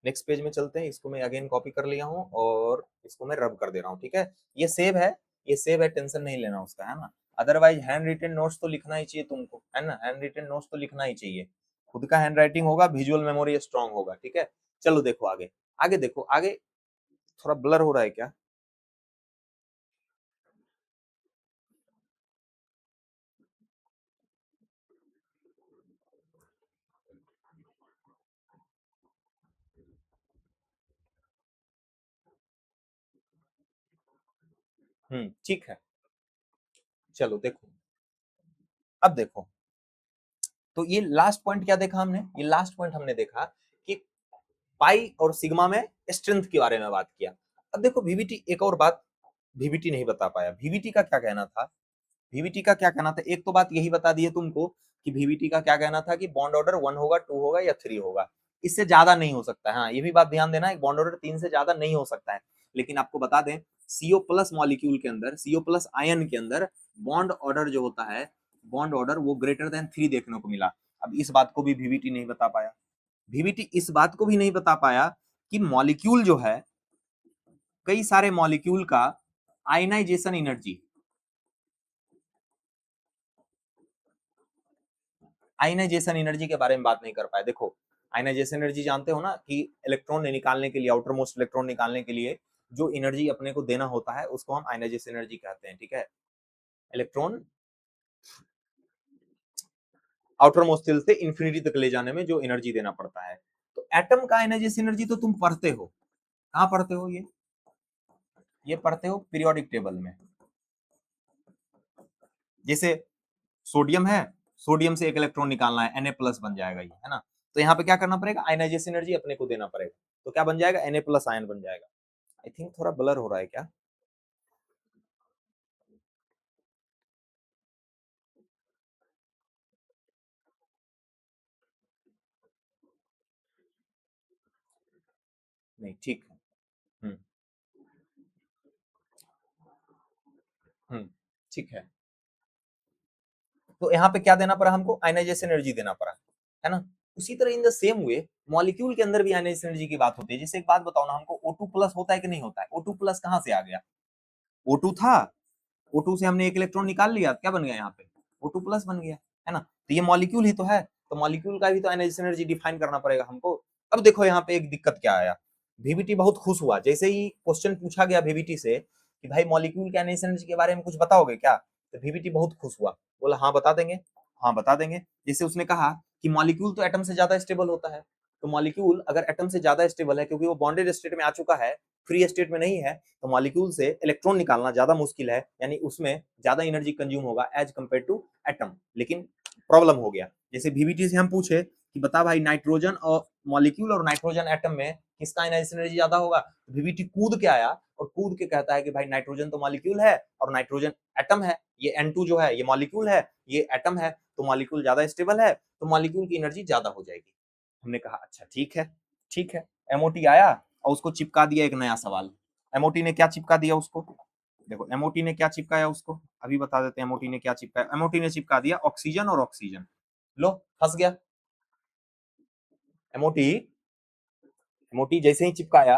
नेक्स्ट पेज में चलते हैं, इसको मैं अगेन कॉपी कर लिया हूँ और इसको मैं रब कर दे रहा हूँ, ठीक है, ये सेव है, ये सेव है, टेंशन नहीं लेना उसका, है ना। अदरवाइज हैंड रिटन नोट्स तो लिखना ही चाहिए तुमको, है ना, हैंड रिटन नोट्स तो लिखना ही चाहिए, खुद का हैंड राइटिंग होगा, विजुअल मेमोरी स्ट्रांग होगा, ठीक है। चलो देखो आगे, आगे देखो आगे, थोड़ा ब्लर हो रहा है क्या। ठीक है, चलो देखो, अब देखो, तो ये लास्ट पॉइंट क्या देखा हमने, ये लास्ट पॉइंट हमने देखा कि पाई और सिग्मा में स्ट्रेंथ के बारे में बात किया। अब देखो वीवीटी, एक और बात वीवीटी नहीं बता पाया, वीवीटी का क्या कहना था, वीवीटी का क्या कहना था, एक तो बात यही बता दी है तुमको कि वीवीटी का क्या कहना था कि बॉन्ड ऑर्डर 1 होगा, 2 होगा या 3 होगा, इससे ज्यादा नहीं हो सकता है। हाँ, ये भी बात ध्यान देना, एक बॉन्ड ऑर्डर 3 से ज्यादा नहीं हो सकता है। लेकिन आपको बता दें, सीओ प्लस मॉलिक्यूल के अंदर, सीओ प्लस आयन के अंदर बॉन्ड ऑर्डर जो होता है, बॉन्ड ऑर्डर वो ग्रेटर देन 3 देखने को मिला। अब इस बात को भी वीवीटी नहीं बता पाया। वीवीटी इस बात को भी नहीं बता पाया कि मॉलिक्यूल जो है, कई सारे मॉलिक्यूल का आयनाइजेशन एनर्जी, आयनाइजेशन एनर्जी के बारे में बात नहीं कर पाए। देखो, आयनाइजेशन एनर्जी जानते हो ना कि इलेक्ट्रॉन निकालने के लिए, आउटर मोस्ट इलेक्ट्रॉन निकालने के लिए जो एनर्जी अपने को देना होता है उसको हम आयनाइजेशन एनर्जी कहते हैं, ठीक है। इलेक्ट्रॉन आउटर मोस्ट शेल से इंफिनिटी तक ले जाने में जो एनर्जी देना पड़ता है, तो एटम का आयनाइजेशन एनर्जी तो तुम पढ़ते हो, कहाँ पढ़ते हो, ये पढ़ते हो पीरियोडिक टेबल में। जैसे सोडियम है, सोडियम से एक इलेक्ट्रॉन निकालना है, Na प्लस बन जाएगा ये, है ना। तो यहाँ पे क्या करना पड़ेगा, आयनाइजेशन एनर्जी अपने को देना पड़ेगा, तो क्या बन जाएगा, Na प्लस आयन बन जाएगा। आई थिंक थोड़ा ब्लर हो रहा है क्या, नहीं ठीक है। हम्म हम्म ठीक है। तो यहाँ पे क्या देना पड़ा हमको, आयनाइजेशन एनर्जी देना पड़ा, है ना। उसी तरह in the same way molecule के अंदर भी आयनाइजेशन एनर्जी की बात होती है। जैसे एक बात बताओ ना हमको, O2 प्लस होता है कि नहीं होता है, O2 प्लस कहाँ से आ गया, O2 था, O2 से हमने एक इलेक्ट्रॉन निकाल लिया, क्या बन गया यहाँ पे, O2 प्लस बन गया, है ना। तो ये मॉलिक्यूल ही तो है, तो मॉलिक्यूल का भी तो आयनाइजेशन एनर्जी डिफाइन करना पड़ेगा हमको। अब देखो यहाँ पे एक दिक्कत क्या आया, वीवीटी बहुत खुश हुआ जैसे ही क्वेश्चन पूछा गया वीवीटी से कि भाई मॉलिक्यूल के आयनाइजेशन एनर्जी के बारे में कुछ बताओगे क्या, तो वीवीटी बहुत खुश हुआ, बोला हाँ बता देंगे, हाँ बता देंगे। जैसे उसने कहा कि मॉलिक्यूल तो एटम से ज्यादा स्टेबल होता है, तो मॉलिक्यूल अगर एटम से ज्यादा स्टेबल है क्योंकि वो बॉन्डेड स्टेट में आ चुका है, फ्री स्टेट में नहीं है, तो मॉलिक्यूल से इलेक्ट्रॉन निकालना ज्यादा मुश्किल है, यानी उसमें ज्यादा एनर्जी कंज्यूम होगा एज कंपेयर टू एटम। लेकिन प्रॉब्लम हो गया, जैसे वीवीटी से हम पूछे कि बता भाई नाइट्रोजन और मॉलिक्यूल और नाइट्रोजन एटम में किसका आयनाइजेशन एनर्जी ज्यादा होगा, तो वीवीटी कूद के आया और कूद के कहता है कि भाई नाइट्रोजन तो मॉलिक्यूल है और नाइट्रोजन एटम है, ये N2 जो है ये मॉलिक्यूल है, ये एटम है, तो मॉलिक्यूल ज्यादा स्टेबल है, तो मॉलिक्यूल की एनर्जी ज्यादा हो जाएगी। हमने कहा अच्छा ठीक है, ठीक है। एमओटी आया और उसको चिपका दिया एक नया सवाल। एमओटी ने क्या चिपका दिया उसको, देखो एमओटी ने क्या चिपकाया उसको, अभी बता देते हैं एमओटी ने क्या चिपकाया। एमओटी ने चिपका दिया ऑक्सीजन और ऑक्सीजन, लो फंस गया। एमओटी एमओटी जैसे ही चिपकाया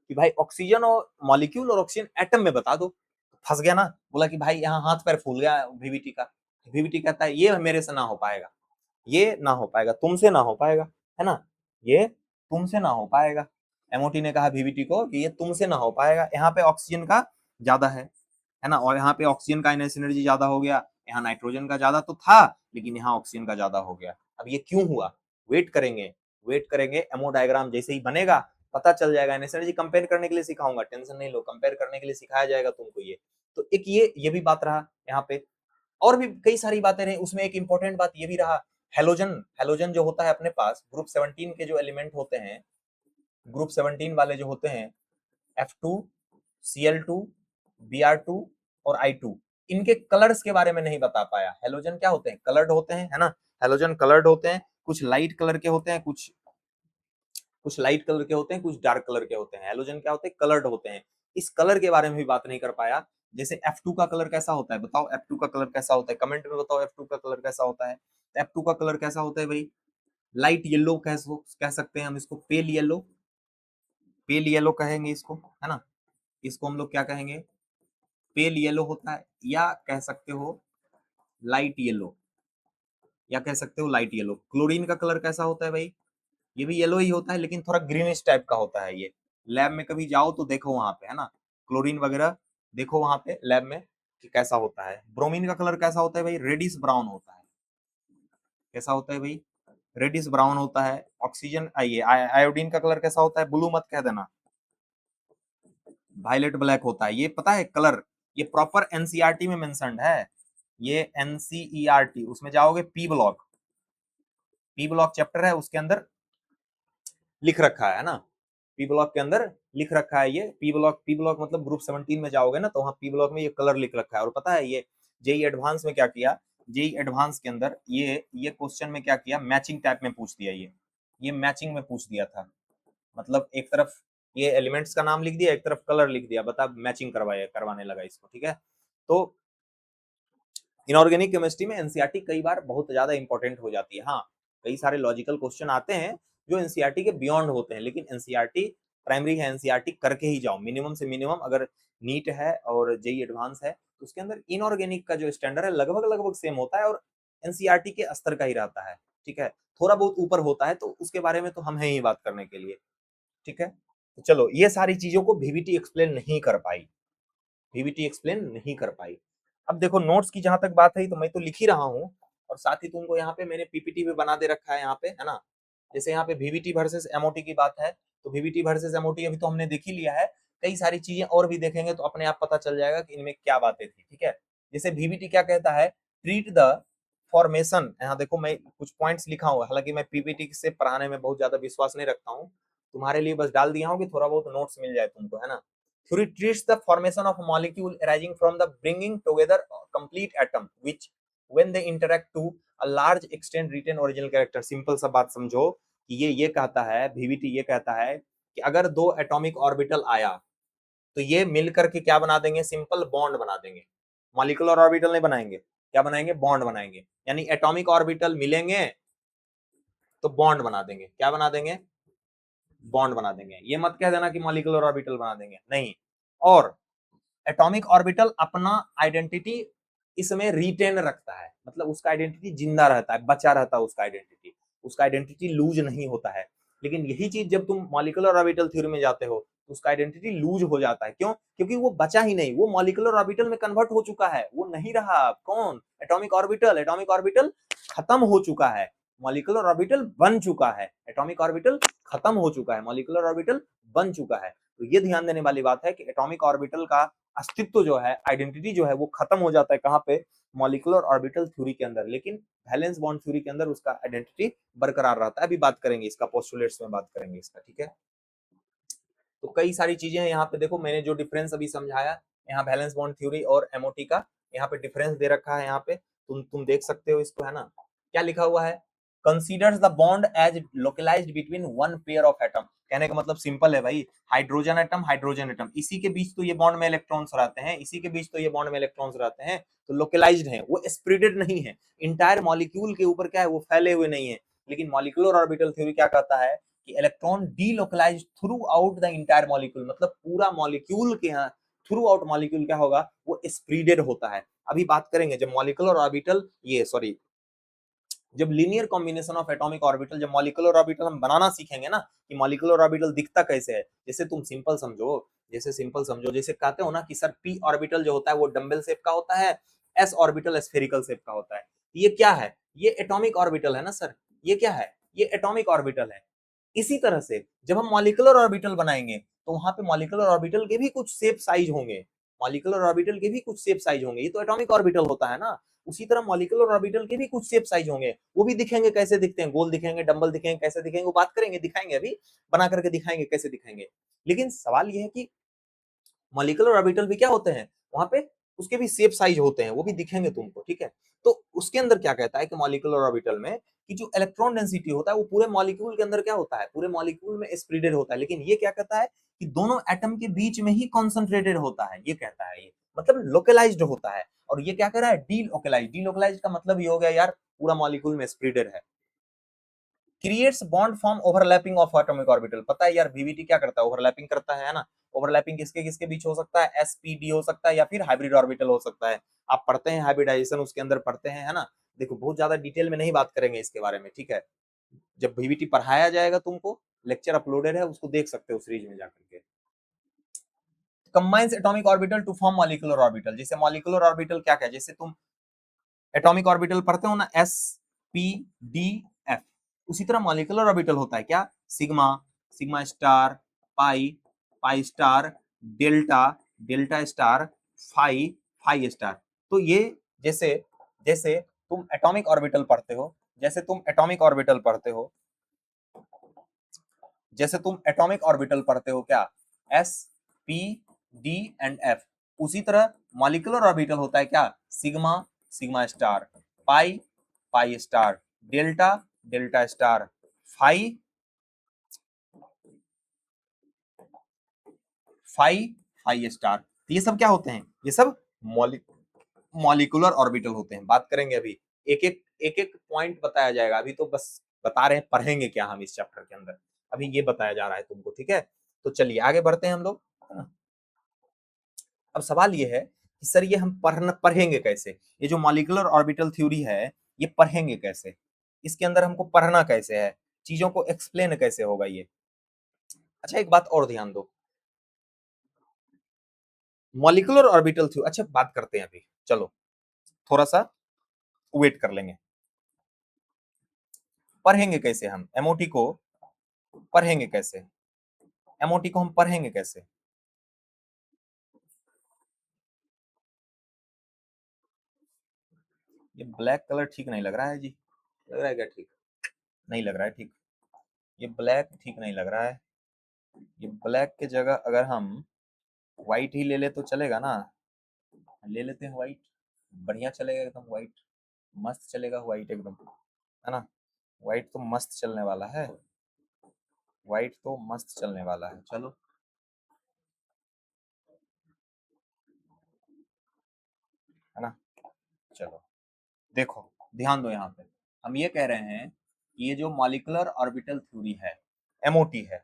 कि भाई ऑक्सीजन और मॉलिक्यूल और ऑक्सीजन एटम में बता दो, फंस गया ना, बोला कि भाई यहाँ हाथ पैर फूल गया वीवीटी का। वीवीटी कहता है ये मेरे से ना हो पाएगा, ये ना हो पाएगा, तुमसे ना हो पाएगा, है ना, ये तुमसे ना हो पाएगा। एमओटी ने कहा वीवीटी को कि ये तुमसे ना हो पाएगा, यहाँ पे ऑक्सीजन का ज्यादा है ना, और यहाँ पे ऑक्सीजन का आयनाइजेशन एनर्जी ज्यादा हो गया, यहाँ नाइट्रोजन का ज्यादा तो था लेकिन यहाँ ऑक्सीजन का ज्यादा हो गया। अब ये क्यों हुआ, वेट करेंगे, वेट करेंगे, एमओ डायग्राम जैसे ही बनेगा पता चल जाएगा। आयनाइजेशन एनर्जी कंपेयर करने के लिए सिखाऊंगा, टेंशन नहीं लो, कंपेयर करने के लिए सिखाया जाएगा तुमको ये। तो एक ये भी बात रहा यहाँ पे, और भी कई सारी बातें रही, उसमें एक इंपॉर्टेंट बात ये भी रहा, हेलोजन, हेलोजन जो होता है अपने पास ग्रुप 17 के जो एलिमेंट होते हैं, ग्रुप 17 वाले जो होते हैं, F2, Cl2, Br2 और I2, इनके कलर्स के बारे में नहीं बता पाया। हेलोजन क्या होते हैं, कलर्ड होते हैं, है ना, हेलोजन कलर्ड होते हैं, कुछ लाइट कलर के होते हैं, कुछ लाइट कलर के होते हैं, कुछ डार्क कलर के होते हैं। हेलोजन क्या होते हैं, कलर्ड होते हैं। इस कलर के बारे में भी बात नहीं कर पाया। जैसे F2 का कलर कैसा होता है, बताओ F2 का कलर कैसा होता है, कमेंट में बताओ F2 का कलर कैसा होता है। F2 का कलर कैसा होता है भाई, लाइट येलो कह सकते हैं हम इसको, पेल येलो, पेल येलो कहेंगे इसको, है ना, इसको हम लोग क्या कहेंगे, पेल येलो होता है, या कह सकते हो लाइट येलो, या कह सकते हो लाइट येलो। क्लोरीन का कलर कैसा होता है भाई, ये भी येलो ही होता है लेकिन थोड़ा ग्रीनिश टाइप का होता है। ये लैब में कभी जाओ तो देखो वहां पे, है ना, क्लोरीन वगैरह देखो वहां पे लैब में कि कैसा होता है। ब्रोमीन का कलर कैसा होता है भाई, रेडिश ब्राउन होता है, कैसा होता है भाई, रेडिश ब्राउन होता है। ऑक्सीजन आइए, आयोडीन का कलर कैसा होता है, ब्लू मत कह देना, वायलेट ब्लैक होता है, ये पता है कलर, ये प्रॉपर एनसीईआरटी में मेंशन्ड है, ये एनसीईआरटी, उसमें जाओगे P block, P block chapter है, उसके अंदर लिख रखा है ना, पी ब्लॉक के अंदर लिख रखा है ये पी ब्लॉक। पी ब्लॉक मतलब ग्रुप 17 में जाओगे ना तो वहाँ पी ब्लॉक में ये कलर लिख रखा है। और पता है ये जेई एडवांस में क्या किया, जेई एडवांस के अंदर ये क्वेश्चन में क्या किया, मैचिंग टाइप में पूछ दिया, ये मैचिंग में पूछ दिया था। मतलब एक तरफ ये एलिमेंट्स का नाम लिख दिया, एक तरफ कलर लिख दिया, बता मैचिंग करवाने लगा इसको, ठीक है। तो इनऑर्गेनिक केमिस्ट्री में एनसीईआरटी कई बार बहुत ज्यादा इंपॉर्टेंट हो जाती है। हाँ, कई सारे लॉजिकल क्वेश्चन आते हैं जो एनसीईआरटी के बियॉन्ड होते हैं, लेकिन एनसीईआरटी प्राइमरी है, एनसीईआरटी करके ही जाओ मिनिमम से मिनिमम। अगर नीट है और जेई एडवांस है तो उसके अंदर इनऑर्गेनिक का जो स्टैंडर्ड है लगभग लगभग सेम होता है और एनसीईआरटी के स्तर का ही रहता है, ठीक है। थोड़ा बहुत ऊपर होता है तो उसके बारे में तो हम है ही बात करने के लिए, ठीक है। तो चलो, ये सारी चीजों को भीवीटी एक्सप्लेन नहीं कर पाई, पीवीटी एक्सप्लेन नहीं कर पाई। अब देखो नोट्स की जहां तक बात है तो मैं तो लिख ही रहा हूँ, और साथ ही तुमको यहाँ पे मैंने पीपीटी भी बना दे रखा है यहाँ पे, है ना। जैसे यहाँ पे वीवीटी वर्सेस एमओटी की बात है, तो वीवीटी वर्सेस एमओटी अभी तो हमने देख ही लिया है। कई सारी चीजें और भी देखेंगे तो अपने आप पता चल जाएगा कि इनमें क्या बातें थी, ठीक है। जैसे वीवीटी क्या कहता है, ट्रीट द फॉर्मेशन, यहाँ देखो मैं कुछ पॉइंट्स लिखा हूँ, हालांकि मैं पीपीटी से पढ़ाने में बहुत ज्यादा विश्वास नहीं रखता हूँ, तुम्हारे लिए बस डाल दिया हूँ कि थोड़ा बहुत नोट्स मिल जाए तुमको, है ना। Theory treats the formation of a molecule arising from the bringing together a complete atom, which, when they interact to a large extent, retain original character. Simple सा बात समझो कि ये कहता है, VVT ये कहता है कि अगर दो एटॉमिक ऑर्बिटल आया तो ये मिलकर के क्या बना देंगे, सिंपल बॉन्ड बना देंगे। मॉलिक्यूलर ऑर्बिटल नहीं बनाएंगे, क्या बनाएंगे, बॉन्ड बनाएंगे। यानी एटॉमिक ऑर्बिटल मिलेंगे तो बॉन्ड बना देंगे, क्या बना देंगे, बॉन्ड बना देंगे। ये मत कह देना कि मॉलिक्यूलर ऑर्बिटल बना देंगे, नहीं। और एटॉमिक ऑर्बिटल अपना आइडेंटिटी इसमें रिटेन रखता है, मतलब उसका आइडेंटिटी जिंदा रहता है, बचा रहता है उसका आइडेंटिटी, उसका आइडेंटिटी लूज नहीं होता है। लेकिन यही चीज जब तुम मॉलिक्यूलर ऑर्बिटल थ्योरी में जाते हो तो उसका आइडेंटिटी लूज हो जाता है। क्यों? क्योंकि वो बचा ही नहीं, वो मॉलिक्यूलर ऑर्बिटल में कन्वर्ट हो चुका है, वो नहीं रहा। कौन? Atomic orbital. एटॉमिक ऑर्बिटल खत्म हो चुका है, मॉलिक्यूलर ऑर्बिटल बन चुका है। एटॉमिक ऑर्बिटल खत्म हो चुका है, मॉलिक्यूलर ऑर्बिटल बन चुका है। तो ये ध्यान देने वाली बात है कि एटॉमिक ऑर्बिटल का अस्तित्व जो है, आइडेंटिटी जो है, वो खत्म हो जाता है कहाँ पे, मॉलिक्यूलर ऑर्बिटल थ्योरी के अंदर। लेकिन वैलेंस बॉन्ड थ्योरी के अंदर उसका आइडेंटिटी बरकरार रहता है। अभी बात करेंगे इसका, पोस्टुलेट्स में बात करेंगे इसका, ठीक है। तो कई सारी चीजें हैं यहाँ पे, देखो मैंने जो डिफरेंस अभी समझाया, यहाँ वैलेंस बॉन्ड थ्योरी और एमओटी का यहाँ पे डिफरेंस दे रखा है, यहाँ पे तुम देख सकते हो इसको, है ना। क्या लिखा हुआ है, considers the bond as localised between one pair of atom. कहने का मतलब सिंपल है भाई, हाइड्रोजन एटम, हाइड्रोजन एटम, इसी के बीच तो ये बॉन्ड में इलेक्ट्रॉन्स रहते हैं, इसी के बीच तो ये बॉन्ड में इलेक्ट्रॉन्स रहते हैं, तो लोकलाइज्ड है, वो स्प्रेडेड नहीं है। इंटायर मॉलिक्यूल के ऊपर क्या है, वो फैले हुए नहीं है। लेकिन मॉलिक्यूलर ऑर्बिटल थ्योरी क्या कहता है कि electron delocalised through out the entire molecule, मतलब पूरा मॉलिक्यूल के यहाँ थ्रू आउट मॉलिक्यूल क्या होगा, वो स्प्रेडेड होता है। अभी बात करेंगे जब मॉलिक्यूलर ऑर्बिटल, ये सॉरी, जब linear combination of atomic orbital, जब मॉलिक्यूलर ऑर्बिटल हम बनाना सीखेंगे ना कि मॉलिक्यूलर ऑर्बिटल दिखता कैसे है, जैसे तुम सिंपल समझो, जैसे कहते हो ना कि सर पी ऑर्बिटल जो होता है वो डंबल शेप का होता है, एस ऑर्बिटल स्फेरिकल शेप का होता है। ये क्या है, ये एटॉमिक ऑर्बिटल है ना सर, ये क्या है, ये एटॉमिक ऑर्बिटल है। इसी तरह से जब हम मॉलिक्यूलर ऑर्बिटल बनाएंगे तो वहां पे मॉलिक्यूलर ऑर्बिटल के भी कुछ शेप साइज होंगे, मॉलिक्यूलर ऑर्बिटल के भी कुछ शेप साइज होंगे, ये तो एटॉमिक ऑर्बिटल होता है ना। उसी तरह मॉलिक्यूलर ऑर्बिटल के भी कुछ शेप साइज होंगे, वो भी दिखेंगे, कैसे दिखते हैं, गोल दिखेंगे, डंबल दिखेंगे, कैसे दिखेंगे, वो बात करेंगे, दिखाएंगे, अभी बना करके दिखाएंगे कैसे दिखाएंगे। लेकिन सवाल ये है कि मॉलिक्यूलर ऑर्बिटल भी क्या होते हैं, वहां पे उसके भी शेप साइज होते हैं, वो भी दिखेंगे तुमको, ठीक है। तो उसके अंदर क्या कहता है कि मॉलिक्यूलर ऑर्बिटल में कि जो इलेक्ट्रॉन डेंसिटी होता है वो पूरे मॉलिक्यूल के अंदर क्या होता है, पूरे मॉलिक्यूल में स्प्रेडेड होता है। लेकिन ये क्या कहता है कि दोनों एटम के बीच में ही कॉन्सेंट्रेटेड होता है, ये कहता है, ये मतलब लोकलाइज्ड होता है। और ये क्या कह रहा है, डीलोकलाइज्ड। डीलोकलाइज्ड का मतलब ये हो गया यार पूरा मॉलिक्यूल में स्प्रेडेड है। Creates bond form overlapping of atomic orbital. पता है यार वीवीटी क्या करता है, ओवरलैपिंग करता है ना। ओवरलैपिंग किसके किसके बीच हो सकता है, एसपीडी हो सकता है या फिर हाइब्रिड ऑर्बिटल हो सकता है। आप पढ़ते हैं हाइब्रिडाइजेशन, उसके अंदर पढ़ते हैं, है ना। देखो बहुत ज्यादा डिटेल में नहीं बात करेंगे इसके बारे में, ठीक है। जब वीवीटी पढ़ाया जाएगा तुमको, लेक्चर अपलोडेड है, उसको देख सकते हो सीरीज में जाकर के। Combines atomic orbital to form molecular orbital. जैसे मॉलिक्यूलर ऑर्बिटल क्या क्या, जैसे तुम एटॉमिक ऑर्बिटल पढ़ते हो ना, एस पी डी एफ, उसी तरह मॉलिक्यूलर ऑर्बिटल होता है क्या, sigma, sigma star, pi, pi star, delta, delta star, phi, phi star. तो ये जैसे जैसे तुम एटॉमिक ऑर्बिटल पढ़ते हो, जैसे तुम एटॉमिक ऑर्बिटल पढ़ते हो, जैसे तुम एटॉमिक ऑर्बिटल पढ़ते हो क्या, S, P, D and F, उसी तरह मॉलिक्यूलर ऑर्बिटल होता है क्या, sigma, sigma star, pi, pi star, delta, delta star, phi, phi, phi star. तो ये सब क्या होते हैं, ये सब मॉलिक्यूलर ऑर्बिटल होते हैं। बात करेंगे अभी, एक एक पॉइंट बताया जाएगा, अभी तो बस बता रहे हैं पढ़ेंगे क्या हम इस चैप्टर के अंदर, अभी ये बताया जा रहा है तुमको, ठीक है। तो चलिए आगे बढ़ते हैं हम लोग, है ना। अब सवाल ये है कि सर ये हम पढ़ेंगे कैसे, ये जो मॉलिक्यूलर ऑर्बिटल थ्योरी है ये पढ़ेंगे कैसे, इसके अंदर हमको पढ़ना कैसे है, चीजों को एक्सप्लेन कैसे होगा ये। अच्छा एक बात और ध्यान दो, मॉलिक्यूलर ऑर्बिटल थ्योरी, अच्छा बात करते हैं अभी, चलो थोड़ा सा वेट कर लेंगे। पढ़ेंगे कैसे हम एमओटी को, पढ़ेंगे कैसे एमओटी को, हम पढ़ेंगे कैसे। ये ब्लैक कलर ठीक नहीं लग रहा है जी, लग रहा है क्या ठीक, नहीं लग रहा है ठीक, ये ब्लैक ठीक नहीं लग रहा है, ये ब्लैक के जगह अगर हम व्हाइट ही ले ले तो चलेगा ना, ले लेते हैं व्हाइट, बढ़िया चलेगा एकदम व्हाइट, मस्त चलेगा व्हाइट एकदम, है ना। व्हाइट तो मस्त चलने वाला है, व्हाइट तो मस्त चलने वाला है, चलो। है ना, चलो देखो, ध्यान दो यहाँ पे, हम ये कह रहे हैं कि ये जो मॉलिक्यूलर ऑर्बिटल थ्योरी है, एमओटी है,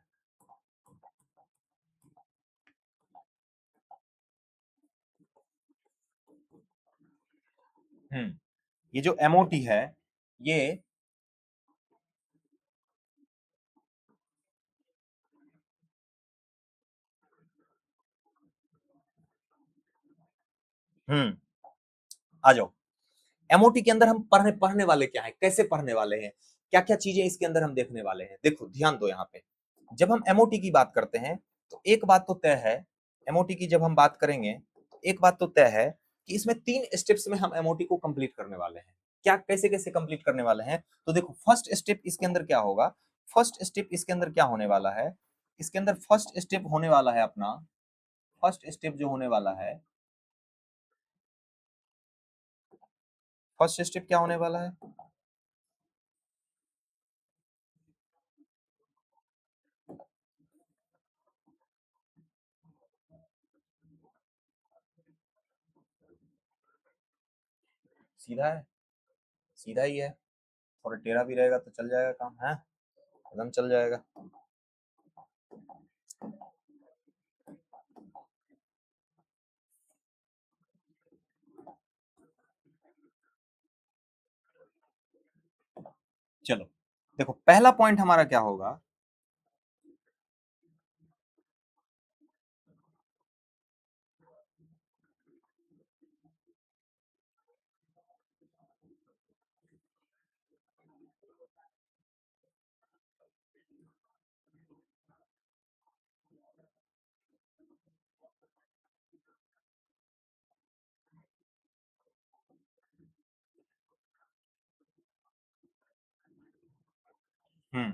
ये जो एमओटी है ये, हम्म आ जाओ, एमओटी के अंदर हम पढ़ने पढ़ने वाले क्या है, कैसे पढ़ने वाले हैं, क्या क्या चीजें इसके अंदर हम देखने वाले हैं। देखो ध्यान दो यहाँ पे, जब हम एमओटी की बात करते हैं तो एक बात तो तय है, एमओटी की जब हम बात करेंगे तो एक बात तो तय है कि इसमें 3 स्टेप्स में हम एमओटी को कंप्लीट करने वाले हैं। क्या कैसे कैसे कंप्लीट करने वाले हैं, तो देखो फर्स्ट स्टेप इसके अंदर क्या होगा, फर्स्ट स्टेप इसके अंदर क्या होने वाला है, इसके अंदर फर्स्ट स्टेप होने वाला है अपना, फर्स्ट स्टेप जो होने वाला है, फर्स्ट स्टेप क्या होने वाला है, सीधा है, सीधा ही है, थोड़ा टेढ़ा भी रहेगा तो चल जाएगा काम, है एकदम चल जाएगा। चलो देखो पहला पॉइंट हमारा क्या होगा, हम्म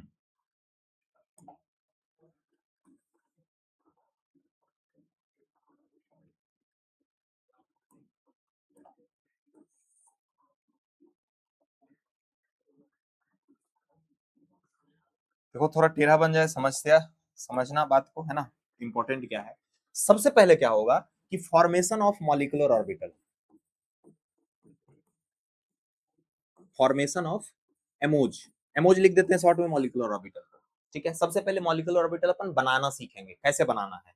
देखो थोड़ा टेढ़ा बन जाए, समस्या समझना बात को, है ना। इंपॉर्टेंट क्या है, सबसे पहले क्या होगा कि formation of molecular orbital, formation of MOs, MOs लिख देते हैं शॉर्ट में मॉलिक्यूलर ऑर्बिटल, ठीक है। सबसे पहले मॉलिक्यूलर ऑर्बिटल अपन बनाना सीखेंगे, कैसे बनाना है।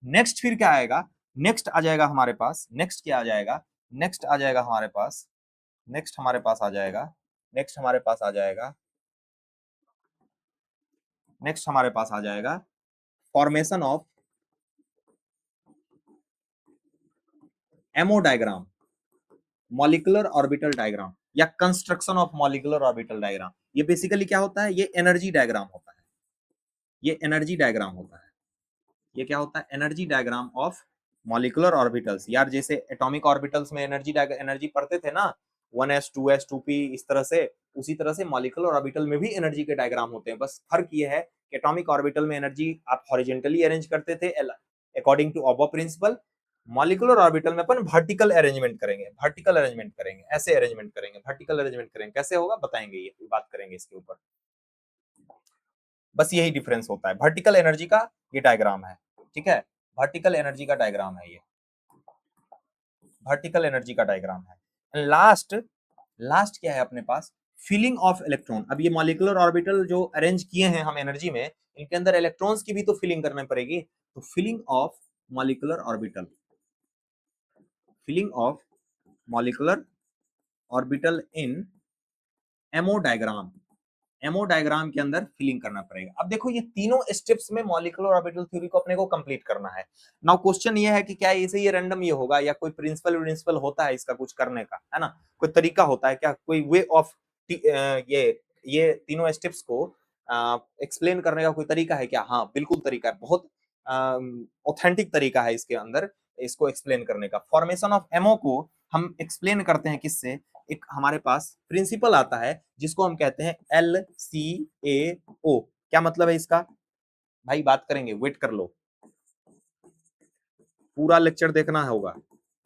नेक्स्ट फिर क्या आएगा, नेक्स्ट आ जाएगा हमारे पास, नेक्स्ट क्या आ जाएगा, नेक्स्ट आ जाएगा हमारे पास, नेक्स्ट हमारे पास आ जाएगा, नेक्स्ट हमारे पास आ जाएगा, नेक्स्ट हमारे पास आ जाएगा formation of MO diagram, molecular orbital diagram या construction of molecular orbital diagram. ये बेसिकली क्या होता है, ये एनर्जी डायग्राम होता है, ये एनर्जी डायग्राम होता है, ये क्या होता है, energy diagram of molecular orbitals. यार जैसे एटॉमिक ऑर्बिटल्स में एनर्जी एनर्जी पढ़ते थे ना, 1s 2s 2p इस तरह से, उसी तरह से मॉलिक्यूलर ऑर्बिटल में भी एनर्जी के डायग्राम होते हैं। बस फर्क ये है कि एटॉमिक ऑर्बिटल में एनर्जी आप हॉरिजेंटली अरेंज करते थे according to Aufbau principle, molecular orbital में अपन वर्टिकल अरेंजमेंट करेंगे, वर्टिकल अरेंजमेंट करेंगे, ऐसे अरेंजमेंट करेंगे, वर्टिकल अरेंजमेंट करेंगे। कैसे होगा बताएंगे, ये बात करेंगे इसके ऊपर। बस यही डिफरेंस होता है। वर्टिकल एनर्जी का ये डायग्राम है, ठीक है, वर्टिकल एनर्जी का डायग्राम है ये, वर्टिकल एनर्जी का डायग्राम है। लास्ट लास्ट क्या है अपने पास, फिलिंग ऑफ इलेक्ट्रॉन। अब ये मॉलिक्यूलर ऑर्बिटल जो अरेंज किए हैं हम एनर्जी में, इनके अंदर इलेक्ट्रॉन्स की भी तो फिलिंग करनी पड़ेगी। तो filling of molecular orbital, filling of molecular orbital in MO diagram, MO diagram के अंदर फिलिंग करना पड़ेगा। अब देखो ये तीनों स्टेप्स में मॉलिक्यूलर ऑर्बिटल थ्योरी को अपने को कंप्लीट करना है। नाउ क्वेश्चन ये है कि क्या इसे ये रैंडम ये होगा या कोई प्रिंसिपल होता है इसका कुछ करने का, है ना, कोई तरीका होता है क्या, कोई वे ऑफ ये तीनों स्टेप्स को एक्सप्लेन करने का कोई तरीका है क्या? हाँ बिल्कुल तरीका है, बहुत ऑथेंटिक तरीका है इसके अंदर इसको एक्सप्लेन करने का। फॉर्मेशन ऑफ एमओ को हम एक्सप्लेन करते हैं किससे, एक हमारे पास प्रिंसिपल आता है जिसको हम कहते हैं LCAO। क्या मतलब है इसका भाई, बात करेंगे, वेट कर लो, पूरा लेक्चर देखना होगा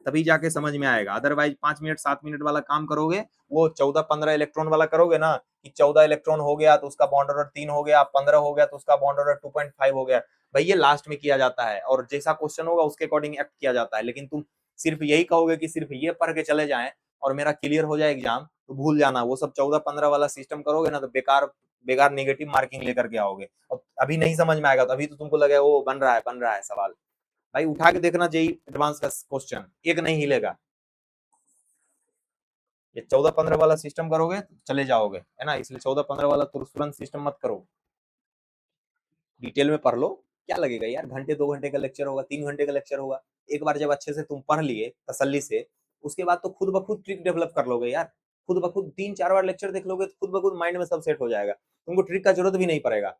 तभी जाके समझ में आएगा। अदरवाइज 5 मिनट 7 मिनट वाला काम करोगे, वो 14-15 इलेक्ट्रॉन वाला करोगे ना, कि 14 इलेक्ट्रॉन हो गया तो उसका बॉन्ड ऑर्डर 3 हो गया, 15 हो गया तो उसका बॉन्ड ऑर्डर 2.5 हो गया। भाई ये लास्ट में किया जाता है और जैसा क्वेश्चन होगा उसके अकॉर्डिंग एक्ट किया जाता है। लेकिन तुम सिर्फ यही कहोगे कि सिर्फ ये पढ़ के चले जाएं और मेरा क्लियर हो जाए एग्जाम, तो भूल जाना, वो सब 14-15 वाला सिस्टम करोगे ना तो बेकार बेकार निगेटिव मार्किंग लेकर के आओगे। और अभी नहीं समझ में आएगा तो अभी तो तुमको लगेगा वो बन रहा है सवाल। भाई उठा के देखना जेई एडवांस का क्वेश्चन, एक नहीं हिलेगा। ये 14-15 वाला सिस्टम करोगे तो चले जाओगे, है ना, इसलिए 14-15 वाला तुरंत सिस्टम मत करो, डिटेल में पढ़ लो। क्या लगेगा यार, घंटे 2 घंटे का लेक्चर होगा, 3 घंटे का लेक्चर होगा। एक बार जब अच्छे से तुम पढ़ लिए तसल्ली से, उसके बाद तो खुद ब खुद ट्रिक डेवलप कर लोगे यार। खुद ब खुद 3-4 बार लेक्चर देख लोगे तो खुद ब खुद माइंड में सब सेट हो जाएगा, तुमको ट्रिक का जरूरत भी नहीं पड़ेगा।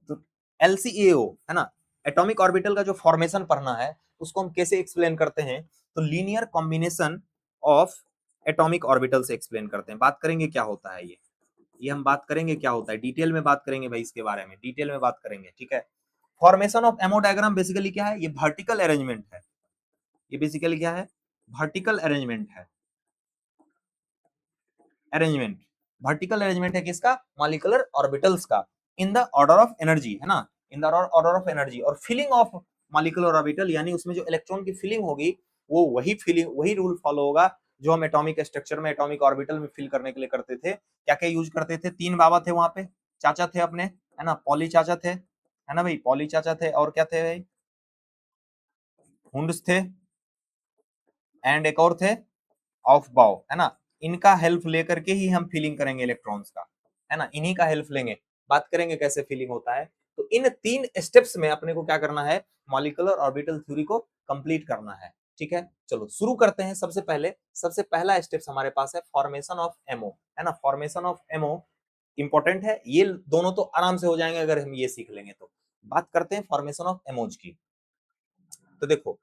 तो LCAO है ना, एटॉमिक ऑर्बिटल का जो फॉर्मेशन पढ़ना है उसको हम कैसे एक्सप्लेन करते हैं, तो linear combination of atomic orbital से एक्सप्लेन करते हैं। बात करेंगे क्या होता है ये हम बात करेंगे क्या होता है, डिटेल में बात करेंगे भाई, इसके बारे में डिटेल में बात करेंगे, ठीक है। Formation of MO diagram basically क्या है, ये वर्टिकल अरेंजमेंट है, ये बेसिकली क्या है, वर्टिकल अरेंजमेंट है, अरेंजमेंट, वर्टिकल अरेंजमेंट है किसका, मॉलिक्यूलर ऑर्बिटल्स का, in the order of energy, है ना, in the order of energy. और फिलिंग ऑफ मॉलिक्यूलर ऑर्बिटल यानी उसमें जो इलेक्ट्रॉन की फिलिंग होगी वो वही रूल फॉलो होगा जो हम एटॉमिक स्ट्रक्चर में एटॉमिक ऑर्बिटल में फिल करने के लिए करते थे। क्या क्या यूज करते थे, 3 बाबा थे वहां पे, चाचा थे अपने, है ना, पॉली चाचा थे, है ना भाई, पॉली चाचा थे, और क्या थे भाई, हुंड्स थे, एंड एक और थे ऑफ बाउ, है ना। इनका हेल्प लेकर के ही हम फीलिंग करेंगे इलेक्ट्रॉन्स का, है ना, इन्हीं का हेल्प लेंगे। बात करेंगे कैसे फीलिंग होता है, तो इन 3 स्टेप्स में अपने को क्या करना है, मॉलिक्यूलर ऑर्बिटल थ्योरी को कंप्लीट करना है, ठीक है। चलो शुरू करते हैं। सबसे पहला स्टेप्स हमारे पास है फॉर्मेशन ऑफ एमओ, है ना, फॉर्मेशन ऑफ एमओ इंपॉर्टेंट है। ये दोनों तो आराम से हो जाएंगे अगर हम ये सीख लेंगे तो। बात करते हैं फॉर्मेशन ऑफ एमोज की। तो देखो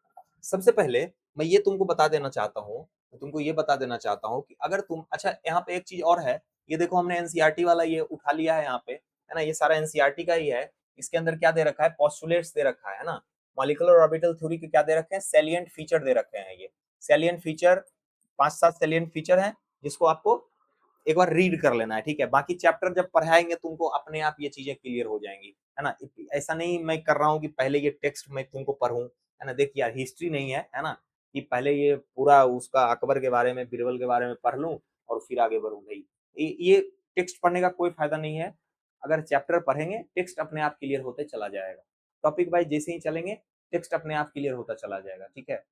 सबसे पहले मैं ये तुमको बता देना चाहता हूँ, तुमको ये बता देना चाहता हूँ कि अगर तुम, अच्छा यहाँ पे एक चीज और है, ये देखो हमने एनसीईआरटी वाला ये उठा लिया है यहाँ पे, है ना, ये सारा एनसीईआरटी का ही है। इसके अंदर क्या दे रखा है, पोस्टुलेट्स दे रखा है ना, मॉलिक्यूलर ऑर्बिटल थ्योरी के क्या दे रखे हैं, सैलिएंट फीचर दे रखे हैं। ये सैलिएंट फीचर 5-7 सैलिएंट फीचर हैं जिसको आपको एक बार रीड कर लेना है, ठीक है। बाकी चैप्टर जब पढ़ाएंगे तुमको अपने आप ये चीजें क्लियर हो जाएंगी, है ना। ऐसा नहीं मैं कर रहा हूँ कि पहले ये टेक्स्ट मैं तुमको पढ़ूं, है ना। देख यार हिस्ट्री नहीं है ना, कि पहले ये पूरा उसका अकबर के बारे में बीरबल के बारे में पढ़ लूं और फिर आगे बढ़ूं। भाई ये टेक्स्ट पढ़ने का कोई फायदा नहीं है। अगर चैप्टर पढ़ेंगे टेक्स्ट अपने आप क्लियर होते चला जाएगा, टॉपिक वाइज जैसे ही चलेंगे टेक्स्ट अपने आप क्लियर होता चला जाएगा, ठीक है।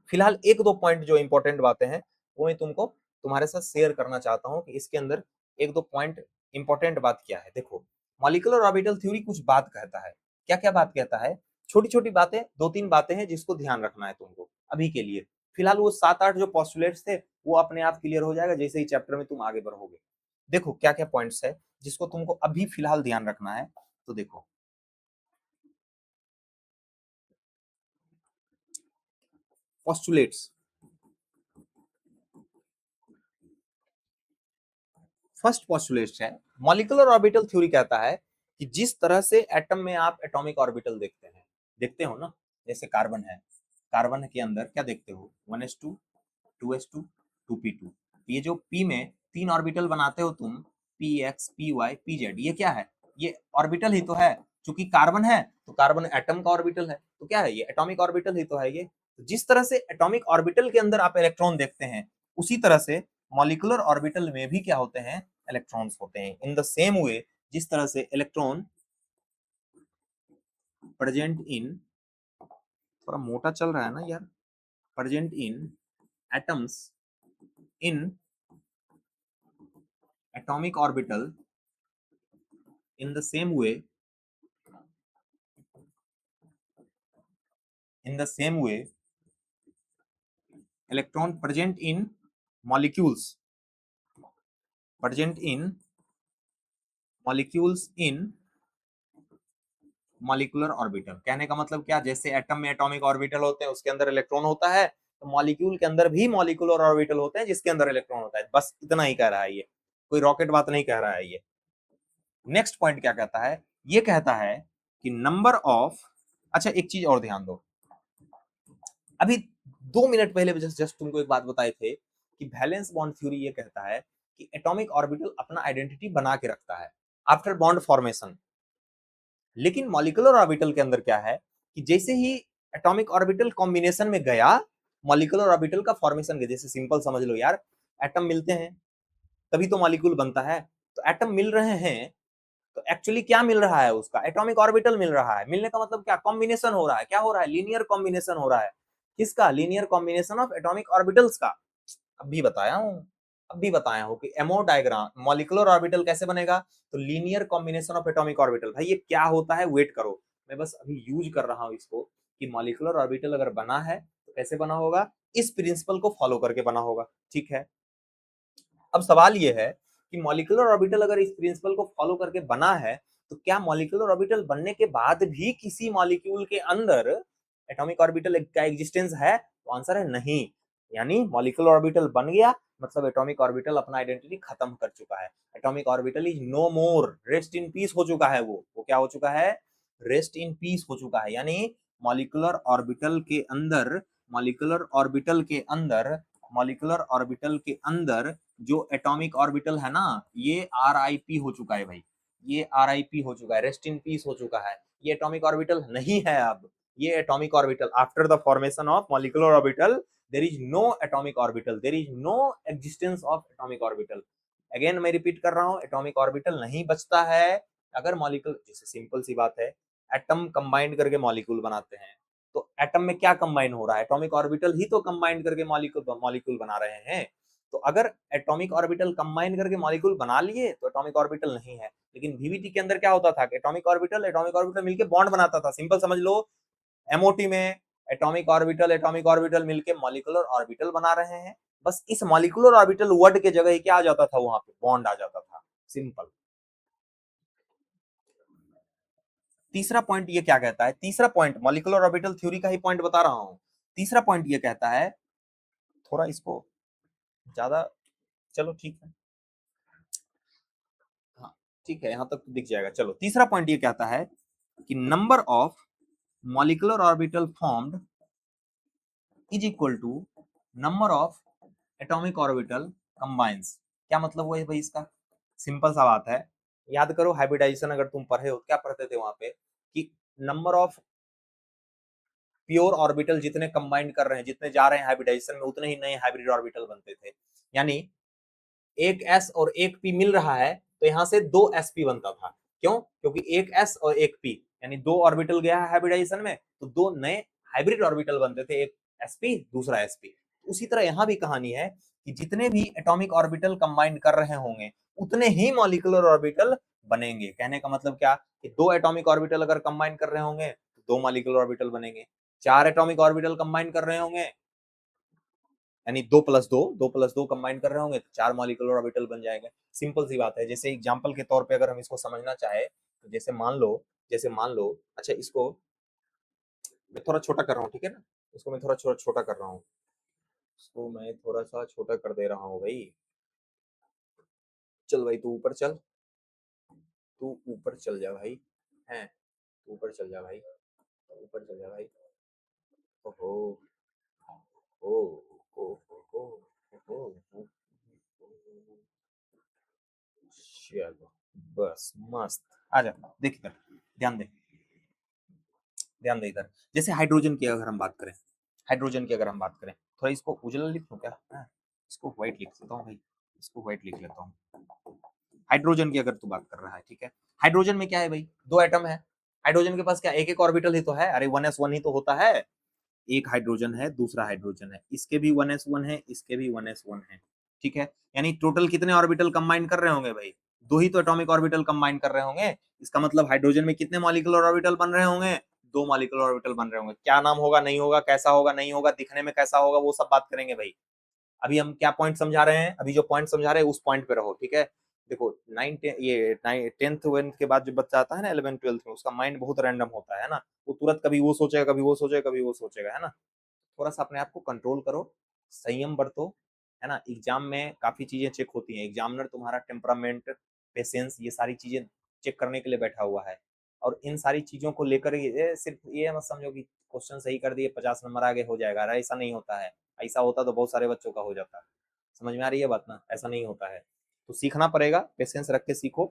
फिलहाल एक दो पॉइंट जो इंपॉर्टेंट बातें हैं वो मैं तुमको तुम्हारे साथ शेयर करना चाहता हूँ कि इसके अंदर एक दो पॉइंट इंपॉर्टेंट बात क्या है। देखो मॉलिक्यूलर ऑर्बिटल थ्योरी कुछ बात कहता है, क्या क्या बात कहता है, छोटी छोटी बातें, 2-3 बातें हैं जिसको ध्यान रखना है तुमको अभी के लिए। फिलहाल वो 7-8 जो पॉस्टुलेट्स थे वो अपने आप क्लियर हो जाएगा जैसे ही चैप्टर में तुम आगे बढ़ोगे। देखो क्या क्या पॉइंट्स है जिसको तुमको अभी फिलहाल ध्यान रखना है। तो देखो पॉस्टुलेट्स, फर्स्ट पोस्टुलेट है, मॉलिक्यूलर ऑर्बिटल थ्योरी कहता है कि जिस तरह से एटम में आप एटॉमिक ऑर्बिटल देखते हो ना, जैसे कार्बन है, कार्बन के अंदर क्या देखते हो, 1s2 2s2 2p2, ये जो p में 3 ऑर्बिटल बनाते हो तुम, px py pz, ये क्या है, ये ऑर्बिटल ही तो है। चूंकि कार्बन है तो कार्बन एटम का ऑर्बिटल है, तो क्या है, ये एटॉमिक ऑर्बिटल ही तो है। ये जिस तरह से एटॉमिक ऑर्बिटल के अंदर आप इलेक्ट्रॉन देखते हैं, उसी तरह से मॉलिक्यूलर ऑर्बिटल में भी क्या होते हैं, इलेक्ट्रॉन्स होते हैं। इन द सेम वे, जिस तरह से इलेक्ट्रॉन प्रेजेंट इन, थोड़ा मोटा चल रहा है ना यार, present in atoms in atomic orbital, in the same way, in the same way electron present in molecules, present in molecules in molecular orbital. कहने का मतलब क्या, जैसे एटम में एटॉमिक ऑर्बिटल होते हैं, उसके अंदर इलेक्ट्रॉन होता है, तो मॉलिक्यूल के अंदर भी मॉलिक्यूलर ऑर्बिटल होते हैं जिसके अंदर इलेक्ट्रॉन होता है। बस इतना ही कह रहा है ये, कोई रॉकेट बात नहीं कह रहा है ये। नेक्स्ट पॉइंट क्या कहता है, ये कहता है कि नंबर ऑफ, अच्छा एक चीज और ध्यान दो, अभी 2 मिनट पहले जस्ट तुमको एक बात बताए थे कि वैलेंस बॉन्ड थ्योरी ये कहता है कि एटॉमिक ऑर्बिटल अपना आइडेंटिटी बना के रखता है आफ्टर बॉन्ड फॉर्मेशन। लेकिन मॉलिक्यूलर ऑर्बिटल के अंदर क्या है कि जैसे ही एटॉमिक ऑर्बिटल कॉम्बिनेशन में गया, मॉलिक्यूलर ऑर्बिटल का फॉर्मेशन गया। जैसे सिंपल समझ लो यार, एटम मिलते हैं तभी तो मॉलिक्यूल बनता है। तो एटम मिल रहे हैं तो एक्चुअली क्या मिल रहा है, उसका एटॉमिक ऑर्बिटल मिल रहा है। मिलने का मतलब क्या, कॉम्बिनेशन हो रहा है। क्या हो रहा है, लीनियर कॉम्बिनेशन हो रहा है। किसका, linear combination of atomic orbitals का। अब भी बताया हूं, अब भी बताया हूं कि एमओ डायग्राम मॉलिक्यूलर ऑर्बिटल कैसे बनेगा, तो linear combination of atomic orbital. भाई ये क्या होता है, वेट करो, मैं बस अभी यूज कर रहा हूं इसको कि मॉलिक्यूलर ऑर्बिटल अगर बना है तो कैसे बना होगा, इस प्रिंसिपल को फॉलो करके बना होगा। ठीक है, अब सवाल ये है कि मॉलिक्यूलर ऑर्बिटल अगर इस प्रिंसिपल को फॉलो करके बना है, तो क्या मॉलिक्यूलर ऑर्बिटल बनने के बाद भी किसी मॉलिक्यूल के अंदर एटॉमिक ऑर्बिटल का एग्जिस्टेंस है, तो आंसर है नहीं। यानी मॉलिक्यूलर ऑर्बिटल बन गया मतलब एटॉमिक ऑर्बिटल अपना आइडेंटिटी खत्म कर चुका है। Atomic orbital is no more, rest in peace हो चुका है। वो क्या हो चुका है, रेस्ट इन पीस हो चुका है। यानी मॉलिक्यूलर ऑर्बिटल के अंदर, मॉलिक्यूलर ऑर्बिटल के अंदर, मॉलिक्यूलर ऑर्बिटल के अंदर जो एटॉमिक ऑर्बिटल है ना, ये RIP हो चुका है भाई, ये RIP हो चुका है, रेस्ट इन पीस हो चुका है। ये एटॉमिक ऑर्बिटल नहीं है अब। ये atomic orbital after the formation of molecular orbital, there is no atomic orbital, there is no existence of atomic orbital. Again मैं रिपीट कर रहा हूं, एटॉमिक ऑर्बिटल नहीं बचता है अगर मॉलिक्यूल, जैसे सिंपल सी बात है, एटम कंबाइंड करके मॉलिक्यूल बनाते हैं, तो एटम में क्या कंबाइन हो रहा है, एटॉमिक ऑर्बिटल ही तो कंबाइंड करके मॉलिक्यूल मॉलिक्यूल बना रहे हैं। तो अगर एटॉमिक ऑर्बिटल कंबाइन करके मॉलिक्यूल बना लिए तो एटॉमिक ऑर्बिटल नहीं है। लेकिन VVT के अंदर क्या होता था, एटॉमिक ऑर्बिटल मिलके बॉन्ड बनाता था। सिंपल समझ लो, MOT में एटॉमिक ऑर्बिटल मिलके मॉलिक्यूलर ऑर्बिटल बना रहे हैं। बस इस मॉलिक्यूलर ऑर्बिटल वर्ड के जगह क्या आ जाता था, वहां पे बॉन्ड आ जाता था। सिंपल। तीसरा पॉइंट ये क्या कहता है, तीसरा पॉइंट मॉलिक्यूलर ऑर्बिटल थ्योरी का ही पॉइंट बता रहा हूं। तीसरा पॉइंट ये कहता है, थोड़ा इसको ज्यादा, चलो ठीक है, हाँ ठीक है, यहां तक तो दिख जाएगा। चलो तीसरा पॉइंट ये कहता है कि number of molecular orbital formed is equal to number of atomic orbital combines. क्या मतलब हुआ है भाई इसका, सिंपल सा बात है, याद करो हाइब्रिडाइजेशन अगर तुम पढ़े हो, क्या पढ़ते थे वहां पे कि नंबर ऑफ प्योर ऑर्बिटल जितने कंबाइंड कर रहे हैं, जितने जा रहे हैं हाइब्रिडाइजेशन में, उतने ही नए हाइब्रिड ऑर्बिटल बनते थे। यानी एक S और एक P मिल रहा है तो यहाँ से 2sp बनता था। क्यों, क्योंकि एक S और एक P, यानी 2 ऑर्बिटल गया है हाइब्रिडाइजेशन में, तो 2 नए हाइब्रिड ऑर्बिटल बनते थे, एक sp दूसरा sp। उसी तरह यहाँ भी कहानी है कि जितने भी एटॉमिक ऑर्बिटल कंबाइंड कर रहे होंगे उतने ही मॉलिक्यूलर ऑर्बिटल बनेंगे। कहने का मतलब क्या कि 2 एटॉमिक ऑर्बिटल अगर कंबाइन कर रहे होंगे तो 2 मॉलिक्यूलर ऑर्बिटल बनेंगे। 4 एटॉमिक ऑर्बिटल कंबाइन कर रहे होंगे, यानी 2+2 कंबाइन कर रहे होंगे तो 4 मॉलिक्यूलर ऑर्बिटल बन जाएंगे। सिंपल सी बात है। जैसे एग्जांपल के तौर पे अगर हम इसको समझना चाहे तो जैसे मान लो, अच्छा इसको मैं थोड़ा छोटा कर रहा हूँ, ठीक है ना, इसको मैं थोड़ा छोटा छोटा कर रहा हूँ, इसको मैं थोड़ा सा छोटा कर दे रहा हूँ भाई। चल भाई, तू ऊपर चल, तू ऊपर चल जा भाई, हैं, तू ऊपर चल जा भाई, ऊपर चल जा भाई। ओहो, ओ, ओ, ओ, ओ, ओ, चलो, बस मस्त। आ जा, देख इधर, ध्यान दे, ध्यान दे इधर। जैसे हाइड्रोजन की अगर हम बात करें, हाइड्रोजन की अगर हम बात करें, थोड़ा इसको उजला लिख दूं क्या? हाँ, इसको व्हाइट लिख देता हूँ भाई, इसको व्हाइट लिख लेता हूँ। हाइड्रोजन की अगर तू बात कर रहा है, ठीक है, हाइड्रोजन में क्या है भाई, दो एटम है। हाइड्रोजन के पास क्या एक एक ऑर्बिटल ही तो है, अरे 1s1 ही तो होता है। एक हाइड्रोजन है, दूसरा हाइड्रोजन है, इसके भी 1s1 है, इसके भी 1s1 है, ठीक है। यानी टोटल कितने ऑर्बिटल कंबाइन कर रहे होंगे भाई? दो ही तो एटॉमिक ऑर्बिटल कंबाइन कर रहे होंगे। इसका मतलब हाइड्रोजन में कितने मॉलिक्यूलर ऑर्बिटल बन रहे होंगे? दो मॉलिक्यूलर ऑर्बिटल बन रहे होंगे। क्या नाम होगा, नहीं होगा, कैसा होगा, नहीं होगा, दिखने में कैसा होगा, वो सब बात करेंगे भाई। अभी हम क्या पॉइंट समझा रहे हैं, अभी जो पॉइंट समझा रहे हैं उस पॉइंट पे रहो, ठीक है। देखो, ये 10th 11th के बाद जो बच्चा आता है ना 11th 12th में, उसका माइंड बहुत रैंडम होता है ना। वो तुरंत कभी वो सोचेगा, कभी वो सोचेगा, कभी वो सोचेगा, है ना। थोड़ा सा अपने आप को कंट्रोल करो, संयम बरतो, है ना। एग्जाम में काफी चीजें चेक होती हैं, एग्जामिनर तुम्हारा टेम्परामेंट, पेशेंस, ये सारी चीजें चेक करने के लिए बैठा हुआ है। और इन सारी चीजों को लेकर सिर्फ ये मत समझो कि क्वेश्चन सही कर दिए 50 नंबर आगे हो जाएगा, अरे ऐसा नहीं होता है। ऐसा होता तो बहुत सारे बच्चों का हो जाता। समझ में आ रही है बात ना, ऐसा नहीं होता है। तो सीखना पड़ेगा, पेशेंस रख के सीखो।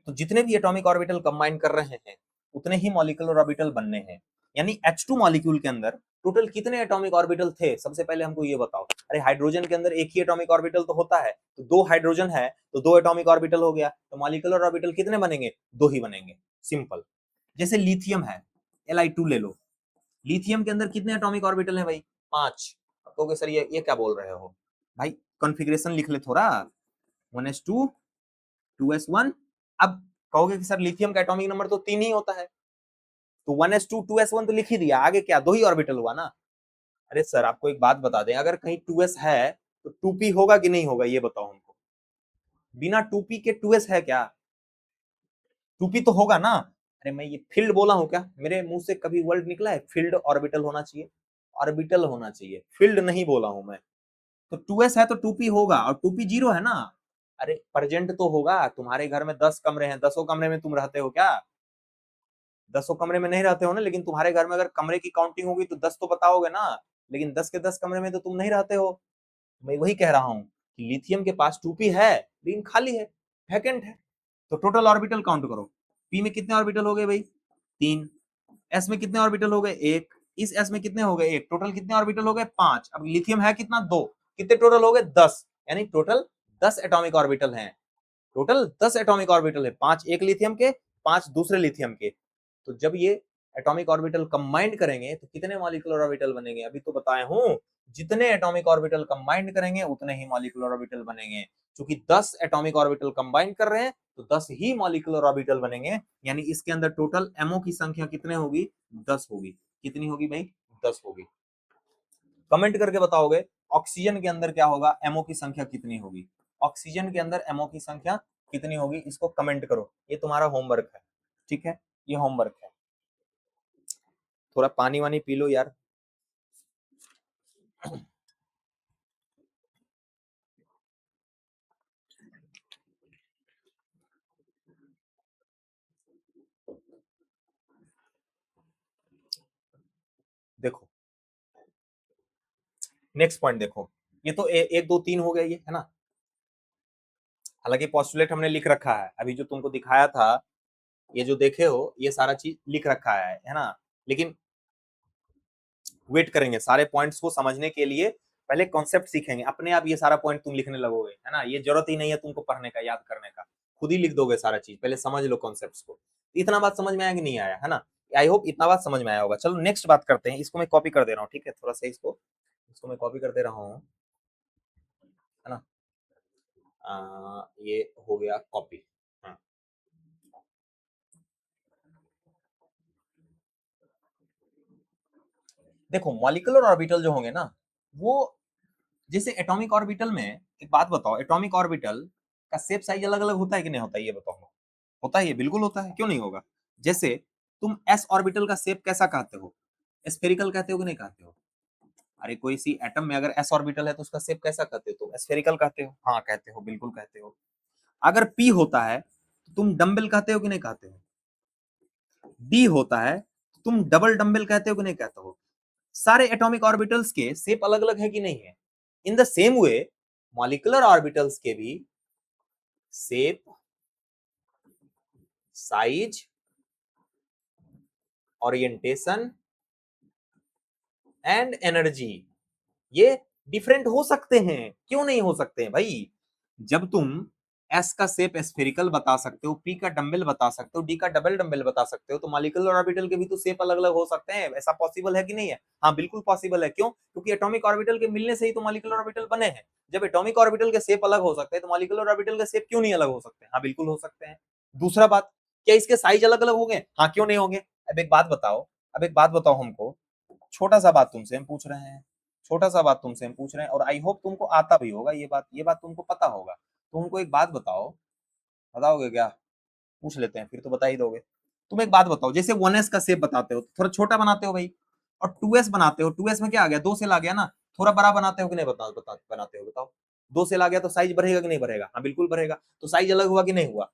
तो जितने भी एटॉमिक ऑर्बिटल कंबाइन कर रहे हैं, उतने ही मॉलिक्यूलर ऑर्बिटल बनने हैं। यानी H2 मॉलिक्यूल के अंदर टोटल कितने एटॉमिक ऑर्बिटल थे, सबसे पहले हमको ये बताओ। अरे हाइड्रोजन के अंदर एक ही एटॉमिक ऑर्बिटल तो होता है, तो दो हाइड्रोजन है तो दो एटॉमिक ऑर्बिटल हो गया, तो मॉलिक्यूलर ऑर्बिटल कितने बनेंगे? दो ही बनेंगे, सिंपल। जैसे लिथियम है, Li2 ले लो, लिथियम के अंदर कितने एटॉमिक ऑर्बिटल है भाई? 5। अब कहोगे सर ये क्या बोल रहे हो भाई, कॉन्फ़िगरेशन लिख ले थोड़ा, 1s2 2s1। अब कहोगे कि सर लिथियम का एटॉमिक नंबर तो 3 ही होता है, तो 1s2 2s1 तो लिख ही दिया, आगे क्या, दो ही ऑर्बिटल हुआ ना। अरे सर आपको एक बात बता दें, अगर कहीं 2s है तो 2p होगा कि नहीं होगा, ये बताओ हमको। बिना 2p के 2s है क्या? 2p तो होगा ना। अरे मैं ये फील्ड बोला हूं क्या, मेरे मुंह से कभी वर्ड निकला है फील्ड ऑर्बिटल होना चाहिए? ऑर्बिटल होना चाहिए, फील्ड नहीं बोला हूं मैं। तो 2s है तो 2p होगा, और 2p जीरो है ना। अरे प्रेजेंट तो होगा, तुम्हारे घर में 10 कमरे हैं, 10 कमरे में तुम रहते हो क्या? 10 कमरे में नहीं रहते हो ना, लेकिन तुम्हारे घर में अगर कमरे की काउंटिंग होगी तो 10 तो बताओगे ना। लेकिन 10 के 10 कमरे में तो तुम नहीं रहते हो। मैं वही कह रहा हूँ कि लिथियम के पास 2p है, लेकिन खाली है, वैकेंट है। तो टोटल ऑर्बिटल काउंट करो, p में कितने ऑर्बिटल हो गए भाई? 3। s में कितने ऑर्बिटल हो गए? 1। इस s में कितने हो गए? 1। टोटल कितने ऑर्बिटल हो गए? 5। अब लिथियम है कितना? 2। कितने टोटल हो गए? 10। यानी टोटल 10 एटॉमिक ऑर्बिटल हैं। टोटल 10 एटॉमिक ऑर्बिटल है, 5 एक लिथियम के, 5 दूसरे लिथियम के। तो जब ये एटॉमिक ऑर्बिटल कंबाइंड करेंगे तो कितने मॉलिक्यूलर ऑर्बिटल बनेंगे? अभी तो बताए हूं, जितने एटॉमिक ऑर्बिटल कंबाइंड करेंगे उतने ही मॉलिक्यूलर ऑर्बिटल बनेंगे। क्योंकि 10 एटॉमिक ऑर्बिटल कंबाइंड कर रहे हैं तो 10 ही मॉलिक्यूलर ऑर्बिटल बनेंगे। यानी इसके अंदर टोटल एमओ की संख्या कितने होगी? 10 होगी। कितनी होगी भाई? 10 होगी। कमेंट करके बताओगे ऑक्सीजन के अंदर क्या होगा, एमओ की संख्या कितनी होगी? ऑक्सीजन के अंदर एमओ की संख्या कितनी होगी, इसको कमेंट करो, ये तुम्हारा होमवर्क है, ठीक है, ये होमवर्क है। थोड़ा पानी वानी पी लो यार। देखो नेक्स्ट पॉइंट देखो, ये तो 1 2 3 हो गया ये, है ना। हालांकि पोस्टुलेट हमने लिख रखा है, अभी जो तुमको दिखाया था, ये जो देखे हो ये सारा चीज लिख रखा है ना। लेकिन वेट करेंगे सारे पॉइंट्स को समझने के लिए, पहले कॉन्सेप्ट सीखेंगे, अपने आप ये सारा पॉइंट तुम लिखने लगोगे, है ना। ये जरूरत ही नहीं है तुमको पढ़ने का, याद करने का, खुद ही लिख दोगे सारा चीज, पहले समझ लो कॉन्सेप्ट को। इतना बात समझ में आया कि नहीं आया, है ना। आई होप इतना बात समझ में आया होगा। चलो नेक्स्ट बात करते हैं, इसको मैं कॉपी कर दे रहा हूँ, ठीक है, थोड़ा सा इसको, इसको मैं कॉपी कर दे रहा हूँ, है ना। ये हो गया कॉपी। हाँ, देखो मॉलिक्यूलर ऑर्बिटल जो होंगे ना, वो जैसे एटॉमिक ऑर्बिटल में, एक बात बताओ, एटॉमिक ऑर्बिटल का शेप साइज अलग अलग होता है कि नहीं होता है, ये बताओ। होता है, ये बिल्कुल होता है, क्यों नहीं होगा। जैसे तुम एस ऑर्बिटल का शेप कैसा कहते हो? स्फेरिकल कहते हो कि नहीं कहते हो? अरे कोई सी एटम में अगर s ऑर्बिटल है तो उसका शेप कैसा कहते हो तुम? स्फेरिकल कहते हो? हाँ कहते हो, बिल्कुल कहते हो। अगर p होता है तो तुम डंबल कहते हो कि नहीं कहते हो? d होता है तो तुम डबल डंबल कहते हो कि नहीं कहते हो? सारे एटॉमिक ऑर्बिटल्स के शेप अलग अलग है कि नहीं है? In the same way molecular orbitals के भी shape, size, orientation and energy ये डिफरेंट हो सकते हैं। क्यों नहीं हो सकते हैं भाई? जब तुम एस का शेप स्फेरिकल बता सकते हो, पी का डंबल बता सकते हो, डी का डबल डंबल बता सकते हो, तो मॉलिक्यूलर ऑर्बिटल के भी तो शेप अलग अलग हो सकते हैं। ऐसा पॉसिबल है कि नहीं है? हाँ बिल्कुल पॉसिबल है। क्यों? क्योंकि एटॉमिक ऑर्बिटल के मिलने से ही तो मॉलिक्यूलर ऑर्बिटल बने हैं। जब एटॉमिक ऑर्बिटल के शेप अलग हो सकते हैं तो मॉलिक्यूलर ऑर्बिटल के शेप क्यों नहीं अलग हो सकते? हाँ बिल्कुल हो सकते हैं। दूसरा बात, क्या इसके साइज अलग अलग होंगे? हाँ क्यों नहीं होंगे? अब एक बात बताओ, अब एक बात बताओ हमको, छोटा सा बात तुमसे हम पूछ रहे हैं, छोटा सा बात तुमसे हम पूछ रहे हैं, और आई होप तुमको आता भी होगा ये बात तुमको पता होगा। तो हमको एक बात बताओ, बताओगे क्या? पूछ लेते हैं, फिर तो बता ही दोगे। तुम एक बात बताओ, जैसे 1s का शेप बताते हो थोड़ा छोटा बनाते हो भाई, और 2s बनाते हो, 2s में क्या आ गया? 2 सेल आ गया ना, थोड़ा बड़ा बनाते हो कि नहीं? बनाते हो बताओ। 2 सेल आ गया तो साइज बढ़ेगा कि नहीं बढ़ेगा? हाँ बिल्कुल बढ़ेगा। तो साइज अलग हुआ कि नहीं हुआ?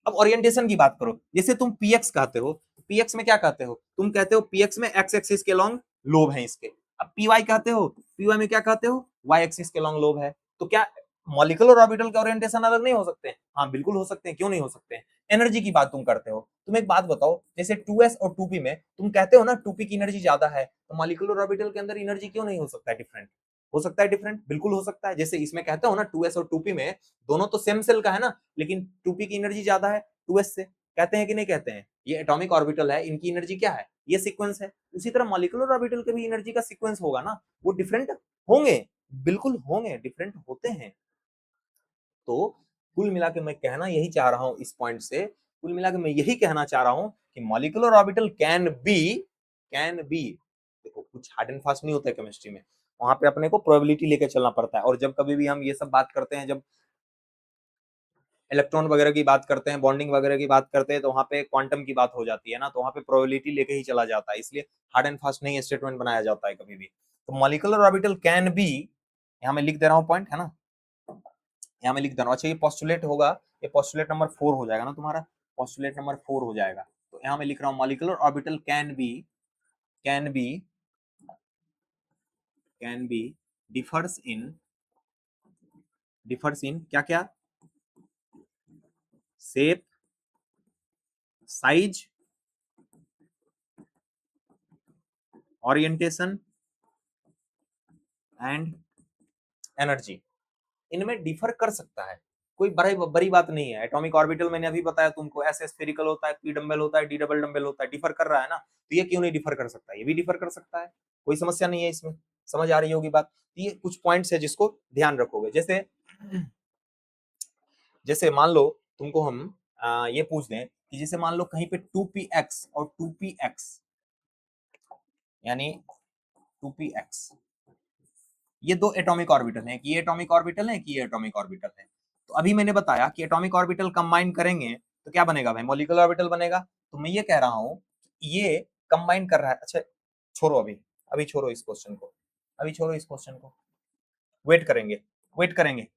अब ओरिएंटेशन की बात करो, जैसे तुम पीएक्स कहते हो, पीएक्स में क्या कहते हो? तुम कहते हो पीएक्स में एक्स एक्सिस के लॉन्ग लोब है इसके। अब पीवाई कहते हो, पीवाई में क्या कहते हो? वाई एक्सिस के लॉन्ग लोब है। तो क्या मॉलिक्यूलर ऑर्बिटल के ओरिएंटेशन अलग नहीं हो सकते हैं? हाँ बिल्कुल हो सकते हैं। क्यों नहीं हो सकते हैं? एनर्जी की बात तुम करते हो, तुम एक बात बताओ, जैसे 2s और 2p में तुम कहते हो ना 2p की एनर्जी ज्यादा है, तो मॉलिक्यूलर ऑर्बिटल के अंदर एनर्जी क्यों नहीं हो सकता है डिफरेंट? हो सकता है डिफरेंट, बिल्कुल हो सकता है। जैसे इसमें कहते हो ना 2s और 2p में दोनों तो सेम सेल का है ना, लेकिन 2p की एनर्जी ज्यादा है 2s से। कहते हैं कि नहीं कहते हैं? ये एटॉमिक ऑर्बिटल है, इनकी एनर्जी क्या है? ये सीक्वेंस है। उसी तरह मॉलिक्यूलर ऑर्बिटल के भी एनर्जी का सीक्वेंस होगा ना, वो डिफरेंट होंगे, बिल्कुल होंगे, डिफरेंट होते हैं। तो कुल मिला के मैं कहना यही चाह रहा हूं इस पॉइंट से, कुल मिला के मैं यही कहना चाह रहा हूं कि मॉलिक्यूलर ऑर्बिटल कैन बी देखो कुछ हार्ड एंड फास्ट नहीं होता है केमिस्ट्री में, वहां पे अपने को प्रोबेबिलिटी लेके चलना पड़ता है। और जब कभी भी हम ये सब बात करते हैं, जब इलेक्ट्रॉन वगैरह की बात करते हैं, बॉन्डिंग वगैरह की बात करते हैं, तो वहां पे क्वांटम की बात हो जाती है ना, तो वहां पे प्रोबेबिलिटी लेके ही चला जाता है। इसलिए हार्ड एंड फास्ट नहीं स्टेटमेंट बनाया जाता है कभी भी। तो मॉलिक्यूलर ऑर्बिटल कैन बी, यहाँ मैं लिख दे रहा हूँ पॉइंट है ना, यहाँ मैं लिख दे रहा हूँ। अच्छा ये पोस्टुलेट होगा, ये पोस्टुलेट नंबर 4 हो जाएगा ना तुम्हारा, पोस्टुलेट नंबर 4 हो जाएगा। तो यहाँ मैं लिख रहा हूँ molecular orbital can be can be differs इन क्या क्या? Shape, size, orientation and energy, इनमें डिफर कर सकता है। कोई बड़ी बड़ी बात नहीं है। एटॉमिक ऑर्बिटल मैंने अभी बताया तुमको, एस स्फेरिकल होता है, पी डंबल होता है, डी डबल डंबल होता है, डिफर कर रहा है ना, तो ये क्यों नहीं डिफर कर सकता? ये भी डिफर कर सकता है, कोई समस्या नहीं है इसमें। समझ आ रही होगी बात? ये कुछ पॉइंट्स है जिसको ध्यान रखोगे। जैसे जैसे मान लो तुमको हम ये पूछ दें कि जैसे मान लो कहीं पे 2px और 2px, यानी 2px, ये दो एटॉमिक ऑर्बिटल हैं, कि ये एटॉमिक ऑर्बिटल है कि ये एटॉमिक ऑर्बिटल है। तो अभी मैंने बताया कि एटॉमिक ऑर्बिटल कंबाइन करेंगे तो क्या बनेगा भाई? मॉलिक्यूलर ऑर्बिटल बनेगा। तो मैं ये कह रहा हूँ ये कंबाइन कर रहा है। अच्छा छोड़ो, अभी अभी छोड़ो इस क्वेश्चन को, अभी छोड़ो इस क्वेश्चन को, वेट करेंगे, वेट करेंगे,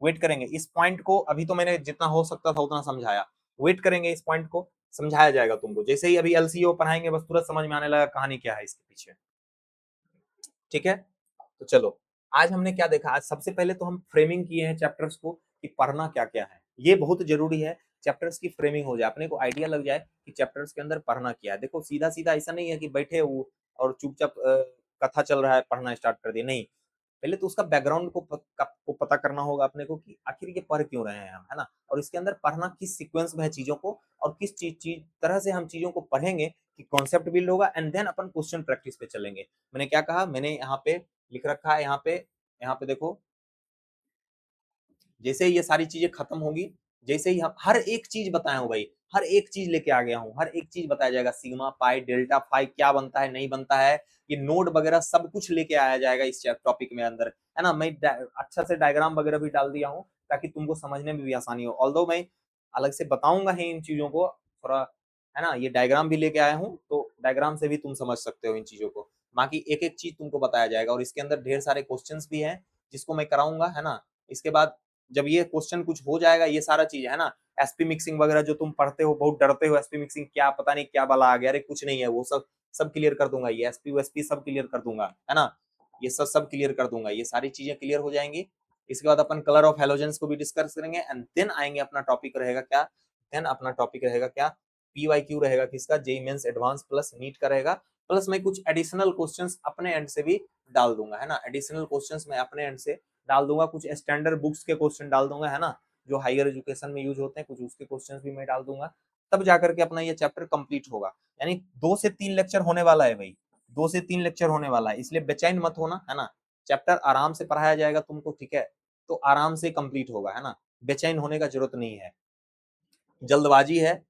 वेट करेंगे इस पॉइंट को। अभी तो मैंने जितना हो सकता था उतना समझाया, वेट करेंगे इस पॉइंट को, समझाया जाएगा तुमको। जैसे ही अभी एलसीओ पढ़ाएंगे बस तुरंत समझ में आने लगा कहानी क्या है इसके पीछे। ठीक है, तो चलो आज हमने क्या देखा? आज सबसे पहले तो हम फ्रेमिंग किए हैं चैप्टर्स को, कि पढ़ना क्या क्या है। ये बहुत जरूरी है, चैप्टर्स की फ्रेमिंग हो जाए, अपने को आइडिया लग जाए कि चैप्टर्स के अंदर पढ़ना क्या है। देखो सीधा सीधा ऐसा नहीं है कि बैठे हो और चुपचाप कथा चल रहा है पढ़ना स्टार्ट कर दिए, नहीं। पहले तो उसका बैकग्राउंड को पता करना होगा अपने को, कि आखिर ये पढ़ क्यों रहे हैं हम, है ना, और इसके अंदर पढ़ना किस सीक्वेंस में है चीजों को, और किस चीज तरह से हम चीजों को पढ़ेंगे कि कॉन्सेप्ट बिल्ड होगा, एंड देन अपन क्वेश्चन प्रैक्टिस पे चलेंगे। मैंने क्या कहा? मैंने यहाँ पे लिख रखा है, यहाँ पे देखो, जैसे ही ये सारी चीजें खत्म होगी, जैसे ही हम हर एक चीज बताया हूँ भाई, हर एक चीज लेके आ गया हूँ, हर एक चीज बताया जाएगा, सिग्मा पाई डेल्टा फाई क्या बनता है नहीं बनता है, ये नोड वगैरह सब कुछ लेके आया जाएगा इस टॉपिक में अंदर, है ना। मैं अच्छा से डायग्राम वगैरह भी डाल दिया हूँ ताकि तुमको समझने में भी आसानी हो। ऑल्दो मैं अलग से बताऊंगा ही इन चीजों को थोड़ा, है ना, ये डायग्राम भी लेके आया हूँ, तो डायग्राम से भी तुम समझ सकते हो इन चीजों को। बाकी एक एक चीज तुमको बताया जाएगा, और इसके अंदर ढेर सारे क्वेश्चंस भी हैं जिसको मैं कराऊंगा, है ना। इसके बाद जब ये क्वेश्चन कुछ हो जाएगा, ये सारा चीज है ना, एसपी मिक्सिंग वगैरह जो तुम पढ़ते हो, बहुत डरते हो एसपी मिक्सिंग क्या पता नहीं क्या बला आ गया, अरे कुछ नहीं है, वो सब सब क्लियर कर दूंगा, ये एसपी वेसपी सब क्लियर कर दूंगा, है ना। ये सब सब क्लियर कर दूंगा, ये सारी चीजें क्लियर हो जाएंगी। इसके बाद अपन कलर ऑफ हेलोजेंस को भी डिस्कस करेंगे, एंड देन आएंगे अपना टॉपिक रहेगा क्या, देन अपना टॉपिक रहेगा क्या, पीवाईक्यू रहेगा किसका, JEE mains advance plus NEET का रहेगा। प्लस मैं कुछ एडिशनल क्वेश्चंस अपने एंड से भी डाल दूंगा, है ना, एडिशनल क्वेश्चंस मैं अपने एंड से डाल दूंगा, कुछ स्टैंडर्ड बुक्स के क्वेश्चन डाल दूंगा, है ना, जो हायर एजुकेशन में यूज होते हैं, कुछ उसके क्वेश्चंस भी मैं डाल दूंगा। तब जाकर के अपना ये चैप्टर कंप्लीट होगा। यानी 2 से 3 लेक्चर होने वाला है भाई, 2 से 3 लेक्चर होने वाला है, इसलिए बेचैन मत होना, है ना। चैप्टर आराम से पढ़ाया जाएगा तुमको, ठीक है, तो आराम से कंप्लीट होगा, है ना, बेचैन होने का जरूरत नहीं है। जल्दबाजी है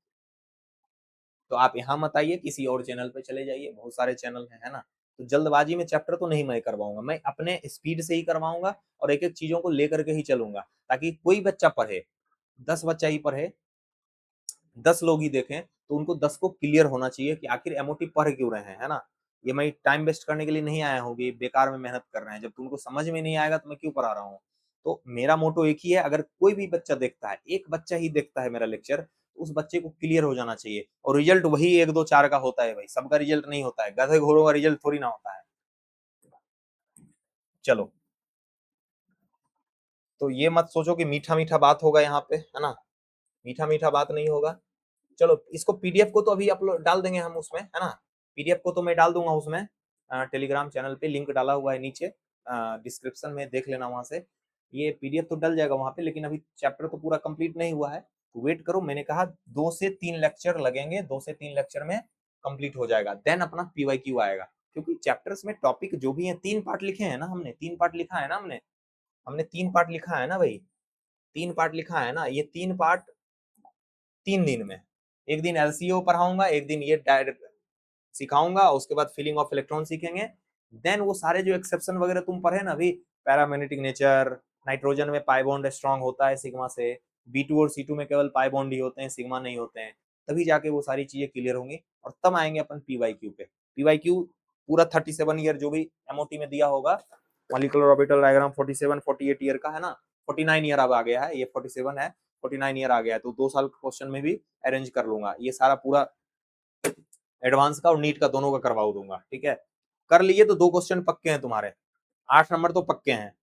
तो आप यहाँ मत आइए, किसी और चैनल पे चले जाइए, बहुत सारे चैनल हैं, है ना। तो जल्दबाजी में चैप्टर तो नहीं मैं करवाऊंगा, मैं अपने स्पीड से ही करवाऊंगा, और एक एक चीजों को लेकर के ही चलूंगा, ताकि कोई बच्चा पढ़े, 10 बच्चा ही पढ़े, 10 लोग ही देखें, तो उनको 10 को क्लियर होना चाहिए कि आखिर एमओटी पढ़ क्यों रहे हैं, है ना। ये मैं टाइम वेस्ट करने के लिए नहीं आया हूँ कि बेकार में मेहनत कर रहे हैं, जब तुमको समझ में नहीं आएगा तो मैं क्यों पढ़ा रहा हूँ। तो मेरा मोटो एक ही है, अगर कोई भी बच्चा देखता है, एक बच्चा ही देखता है मेरा लेक्चर, तो उस बच्चे को क्लियर हो जाना चाहिए, और रिजल्ट वही 1 2 4 का होता है भाई, सबका रिजल्ट नहीं होता है, गधे घोड़ों का रिजल्ट थोड़ी ना होता है। चलो, तो ये मत सोचो कि मीठा मीठा बात होगा यहाँ पे, है ना, मीठा मीठा बात नहीं होगा। चलो, इसको पीडीएफ को तो अभी अपलोड डाल देंगे हम उसमें, है ना, पीडीएफ को तो मैं डाल दूंगा उसमें, टेलीग्राम चैनल पे लिंक डाला हुआ है नीचे, डिस्क्रिप्शन में देख लेना वहां से, ये पीडीएफ तो डल जाएगा वहां पे, लेकिन अभी चैप्टर तो पूरा कंप्लीट नहीं हुआ है, तो वेट करो, मैंने कहा 2 से 3 लेक्चर लगेंगे, 2 से 3 लेक्चर में कंप्लीट हो जाएगा, देन अपना पीवाईक्यू आएगा। क्योंकि चैप्टर्स में टॉपिक जो भी है, 3 पार्ट लिखे हैं ना हमने, 3 पार्ट लिखा है ना हमने, हमने 3 पार्ट लिखा है ना भाई, 3 पार्ट लिखा है ना, ये 3 पार्ट 3 दिन में, एक दिन एलसीओ पढ़ाऊंगा, एक दिन ये डायरेक्ट सिखाऊंगा, उसके बाद फीलिंग ऑफ इलेक्ट्रॉन सीखेंगे, देन वो सारे जो एक्सेप्शन वगैरह तुम पढ़े ना अभी, पैरामैग्नेटिक नेचर, नाइट्रोजन में पाई बॉन्ड स्ट्रांग होता है सिग्मा से, बी2 और सी2 में केवल पाई बॉन्ड ही होते हैं, सिग्मा नहीं होते हैं, तभी जाके वो सारी चीजें क्लियर होंगी, और तब आएंगे अपन पीवाईक्यू पे। पीवाईक्यू पूरा 37 ईयर जो भी एमओटी में दिया होगा, मॉलिक्यूलर ऑर्बिटल डायग्राम 47 48 ईयर का, है ना, 49 ईयर अब आ गया है, ये 47 है, 49 ईयर आ गया है, तो 2 साल क्वेश्चन में भी अरेंज कर लूंगा, ये सारा पूरा एडवांस का और नीट का दोनों का करवा दूंगा, ठीक है। कर लिए तो 2 क्वेश्चन पक्के हैं तुम्हारे, 8 नंबर तो पक्के हैं।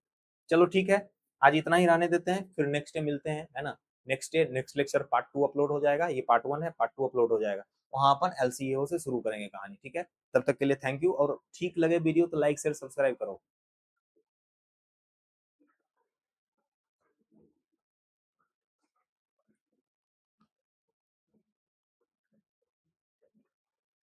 चलो ठीक है, आज इतना ही रहने देते हैं, फिर नेक्स्ट डे मिलते हैं, है ना। Next day next lecture part 2 upload हो जाएगा, ये पार्ट 1 है, पार्ट 2 अपलोड हो जाएगा, वहां अपन एलसीएओ से शुरू करेंगे कहानी, ठीक है। तब तक के लिए थैंक यू, और ठीक लगे वीडियो तो लाइक शेयर सब्सक्राइब करो।